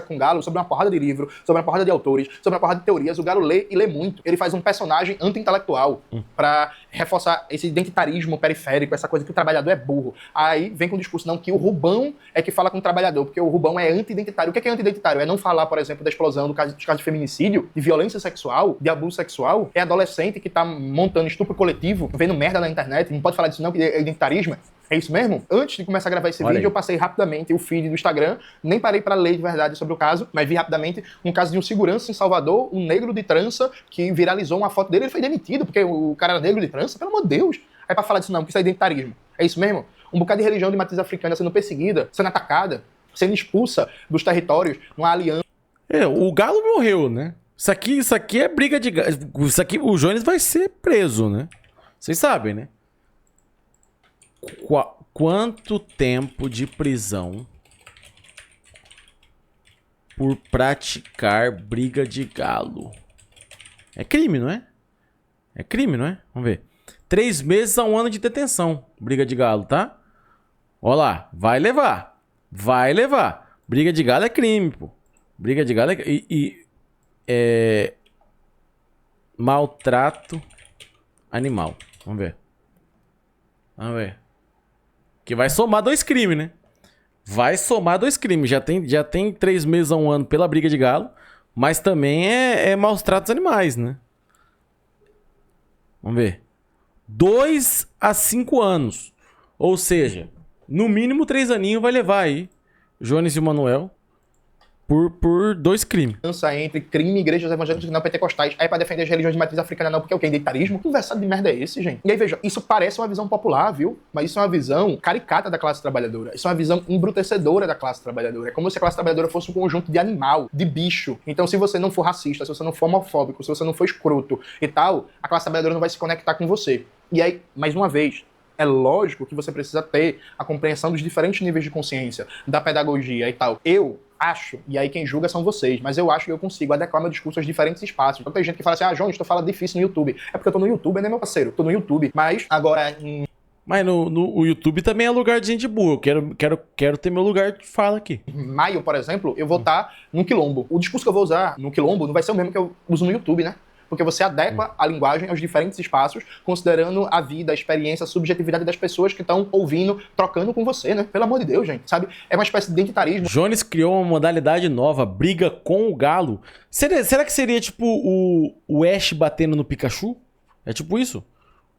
Com o Galo sobre uma porrada de livro, sobre uma porrada de autores, sobre uma porrada de teorias. O Galo lê e lê muito. Ele faz um personagem anti-intelectual pra reforçar esse identitarismo periférico, essa coisa que o trabalhador é burro. Aí vem com o discurso, não, que o Rubão é que fala com o trabalhador, porque o Rubão é anti-identitário. O que é anti-identitário? É não falar, por exemplo, da explosão dos casos de feminicídio, de violência sexual, de abuso sexual. É adolescente que tá montando estupro coletivo, vendo merda na internet. Não pode falar disso não, que é identitarismo. É isso mesmo? Antes de começar a gravar esse vídeo, eu passei rapidamente o feed do Instagram, nem parei pra ler de verdade sobre o caso, mas vi rapidamente um caso de um segurança em Salvador, um negro de trança, que viralizou uma foto dele, ele foi demitido, porque o cara era negro de trança, pelo amor de Deus. Aí pra falar disso não, porque isso é identitarismo. É isso mesmo? Um bocado de religião de matriz africana sendo perseguida, sendo atacada, sendo expulsa dos territórios, numa aliança. O Galo morreu, né? Isso aqui é briga de... Isso aqui, o Jones vai ser preso, né? Vocês sabem, né? Quanto tempo de prisão por praticar briga de galo? É crime, não é? É crime, não é? Vamos ver. 3 meses a 1 ano de detenção. Briga de galo, tá? Ó lá, vai levar. Vai levar. Briga de galo é crime, pô. Briga de galo é maltrato animal. Vamos ver. Vamos ver. Que vai somar 2 crimes, né? Vai somar 2 crimes. Já tem 3 meses a 1 ano pela briga de galo, mas também é maus tratos animais, né? Vamos ver. 2 a 5 anos. Ou seja, no mínimo 3 aninhos vai levar aí Jones e o Manuel por 2 crimes. Entre crime e igrejas evangélicas não pentecostais. Aí pra defender as religiões de matriz africana não, porque é o que? Identitarismo? Que conversado de merda é esse, gente? E aí, veja, isso parece uma visão popular, viu? Mas isso é uma visão caricata da classe trabalhadora. Isso é uma visão embrutecedora da classe trabalhadora. É como se a classe trabalhadora fosse um conjunto de animal, de bicho. Então, se você não for racista, se você não for homofóbico, se você não for escroto e tal, a classe trabalhadora não vai se conectar com você. E aí, mais uma vez, é lógico que você precisa ter a compreensão dos diferentes níveis de consciência, da pedagogia e tal. Eu acho, e aí quem julga são vocês, mas eu acho que eu consigo adequar meu discurso aos diferentes espaços. Então tem gente que fala assim, Jones, tu fala difícil no YouTube. É porque eu tô no YouTube, né, meu parceiro? Tô no YouTube. Mas agora, Mas o YouTube também é lugar de gente boa. Eu quero ter meu lugar de fala aqui. Em maio, por exemplo, eu vou estar no Quilombo. O discurso que eu vou usar no Quilombo não vai ser o mesmo que eu uso no YouTube, né? Porque você adequa a linguagem aos diferentes espaços, considerando a vida, a experiência, a subjetividade das pessoas que estão ouvindo, trocando com você, né? Pelo amor de Deus, gente, sabe? É uma espécie de identitarismo. Jones criou uma modalidade nova, briga com o Galo. Será que seria tipo o Ash batendo no Pikachu? É tipo isso?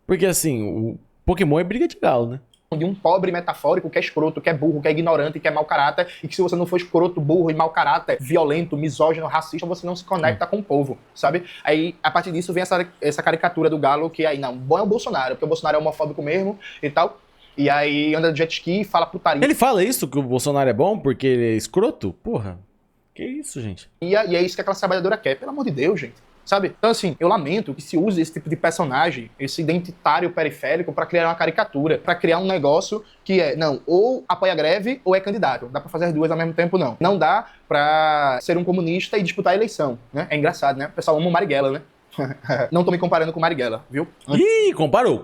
Porque assim, o Pokémon é briga de galo, né? De um pobre metafórico que é escroto, que é burro, que é ignorante, que é mau caráter, e que se você não for escroto, burro e mau caráter, violento, misógino, racista, você não se conecta com o povo, sabe? Aí, a partir disso, vem essa caricatura do Galo, que aí, não, bom é o Bolsonaro, porque o Bolsonaro é homofóbico mesmo e tal, e aí anda de jet ski e fala putaria. Ele fala isso, que o Bolsonaro é bom porque ele é escroto? Porra, que isso, gente? E é isso que aquela trabalhadora quer, pelo amor de Deus, gente. Sabe? Então, assim, eu lamento que se use esse tipo de personagem, esse identitário periférico, pra criar uma caricatura, pra criar um negócio que é, não, ou apoia a greve ou é candidato. Dá pra fazer as duas ao mesmo tempo, não. Não dá pra ser um comunista e disputar a eleição, né? É engraçado, né? O pessoal ama o Marighella, né? Não tô me comparando com o Marighella, viu? Ih, comparou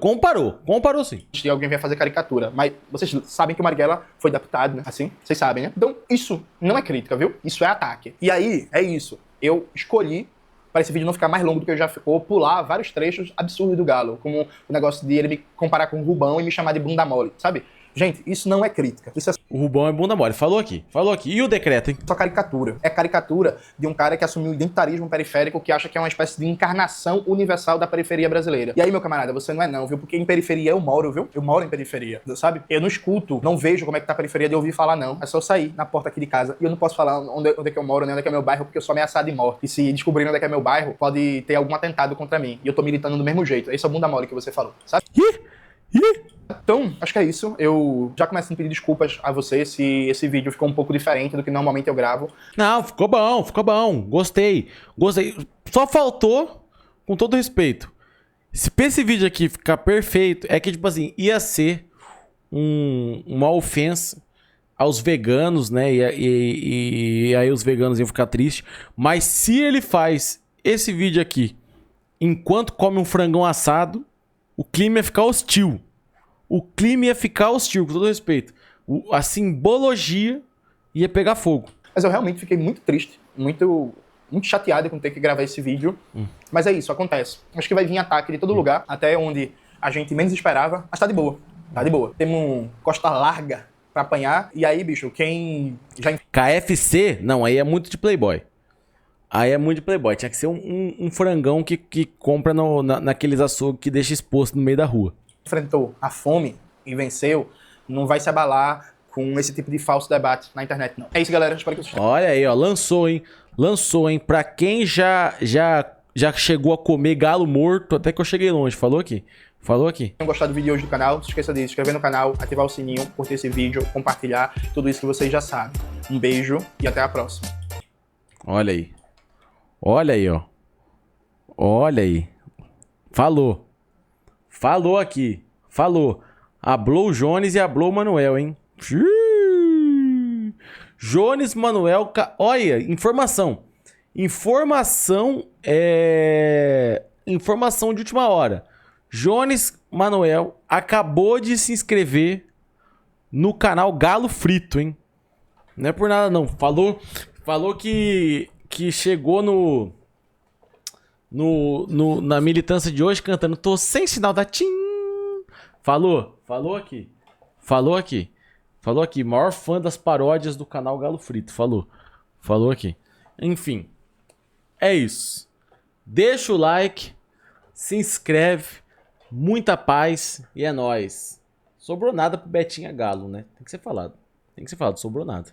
sim. Antes de alguém vier fazer caricatura. Mas vocês sabem que o Marighella foi deputado, né? Assim, vocês sabem, né? Então, isso não é crítica, viu? Isso é ataque. E aí, é isso. Eu escolhi, para esse vídeo não ficar mais longo do que já ficou, pular vários trechos absurdos do Galo, como o negócio de ele me comparar com o Rubão e me chamar de bunda mole, sabe? Gente, isso não é crítica. Isso é O Rubão é bunda mole. Falou aqui. E o decreto, hein? só caricatura. É caricatura de um cara que assumiu o identitarismo periférico, que acha que é uma espécie de encarnação universal da periferia brasileira. E aí, meu camarada, você não é não, viu? Porque em periferia eu moro, viu? Eu moro em periferia, sabe? Eu não escuto, não vejo como é que tá a periferia de ouvir falar, não. É só eu sair na porta aqui de casa e eu não posso falar onde é que eu moro, nem onde é que é meu bairro, porque eu sou ameaçado de morte. E se descobrirem onde é que é meu bairro, pode ter algum atentado contra mim. E eu tô militando do mesmo jeito. Esse é o bunda mole que você falou, sabe? Então, acho que é isso. Eu já começo a pedir desculpas a você se esse vídeo ficou um pouco diferente do que normalmente eu gravo. Não, ficou bom. Gostei. Só faltou, com todo respeito, se pra esse vídeo aqui ficar perfeito, é que, tipo assim, ia ser uma ofensa aos veganos, né? E aí os veganos iam ficar tristes. Mas se ele faz esse vídeo aqui enquanto come um frangão assado, o clima ia ficar hostil. Com todo respeito. A simbologia ia pegar fogo. Mas eu realmente fiquei muito triste, muito chateado com ter que gravar esse vídeo. Mas é isso, acontece. Acho que vai vir ataque de todo lugar, até onde a gente menos esperava. Mas tá de boa, Temos um costa larga pra apanhar. E aí, bicho, quem já... KFC, não, aí é muito de playboy. Tinha que ser um frangão que compra naqueles açougues que deixa exposto no meio da rua. enfrentou a fome e venceu, não vai se abalar com esse tipo de falso debate na internet, não. É isso, galera. Espero que vocês tenham. Olha aí, ó. Lançou, hein? Pra quem já chegou a comer galo morto, até que eu cheguei longe. Falou aqui. Gostado do vídeo hoje do canal, não se esqueça de se inscrever no canal, ativar o sininho, curtir esse vídeo, compartilhar, tudo isso que vocês já sabem. Um beijo e até a próxima. Olha aí, ó. Olha aí. Falou aqui. Hablou o Jones e hablou o Manuel, hein? Jones, Manuel... Olha, informação. Informação de última hora. Jones Manuel acabou de se inscrever no canal Galo Frito, hein? Não é por nada, não. Falou que chegou na militância de hoje cantando "Tô sem sinal da TIM". Falou aqui. Maior fã das paródias do canal Galo Frito. Falou aqui. Enfim. É isso. Deixa o like. Se inscreve. Muita paz. E é nóis. Sobrou nada pro Betinha Galo, né? Tem que ser falado. Sobrou nada.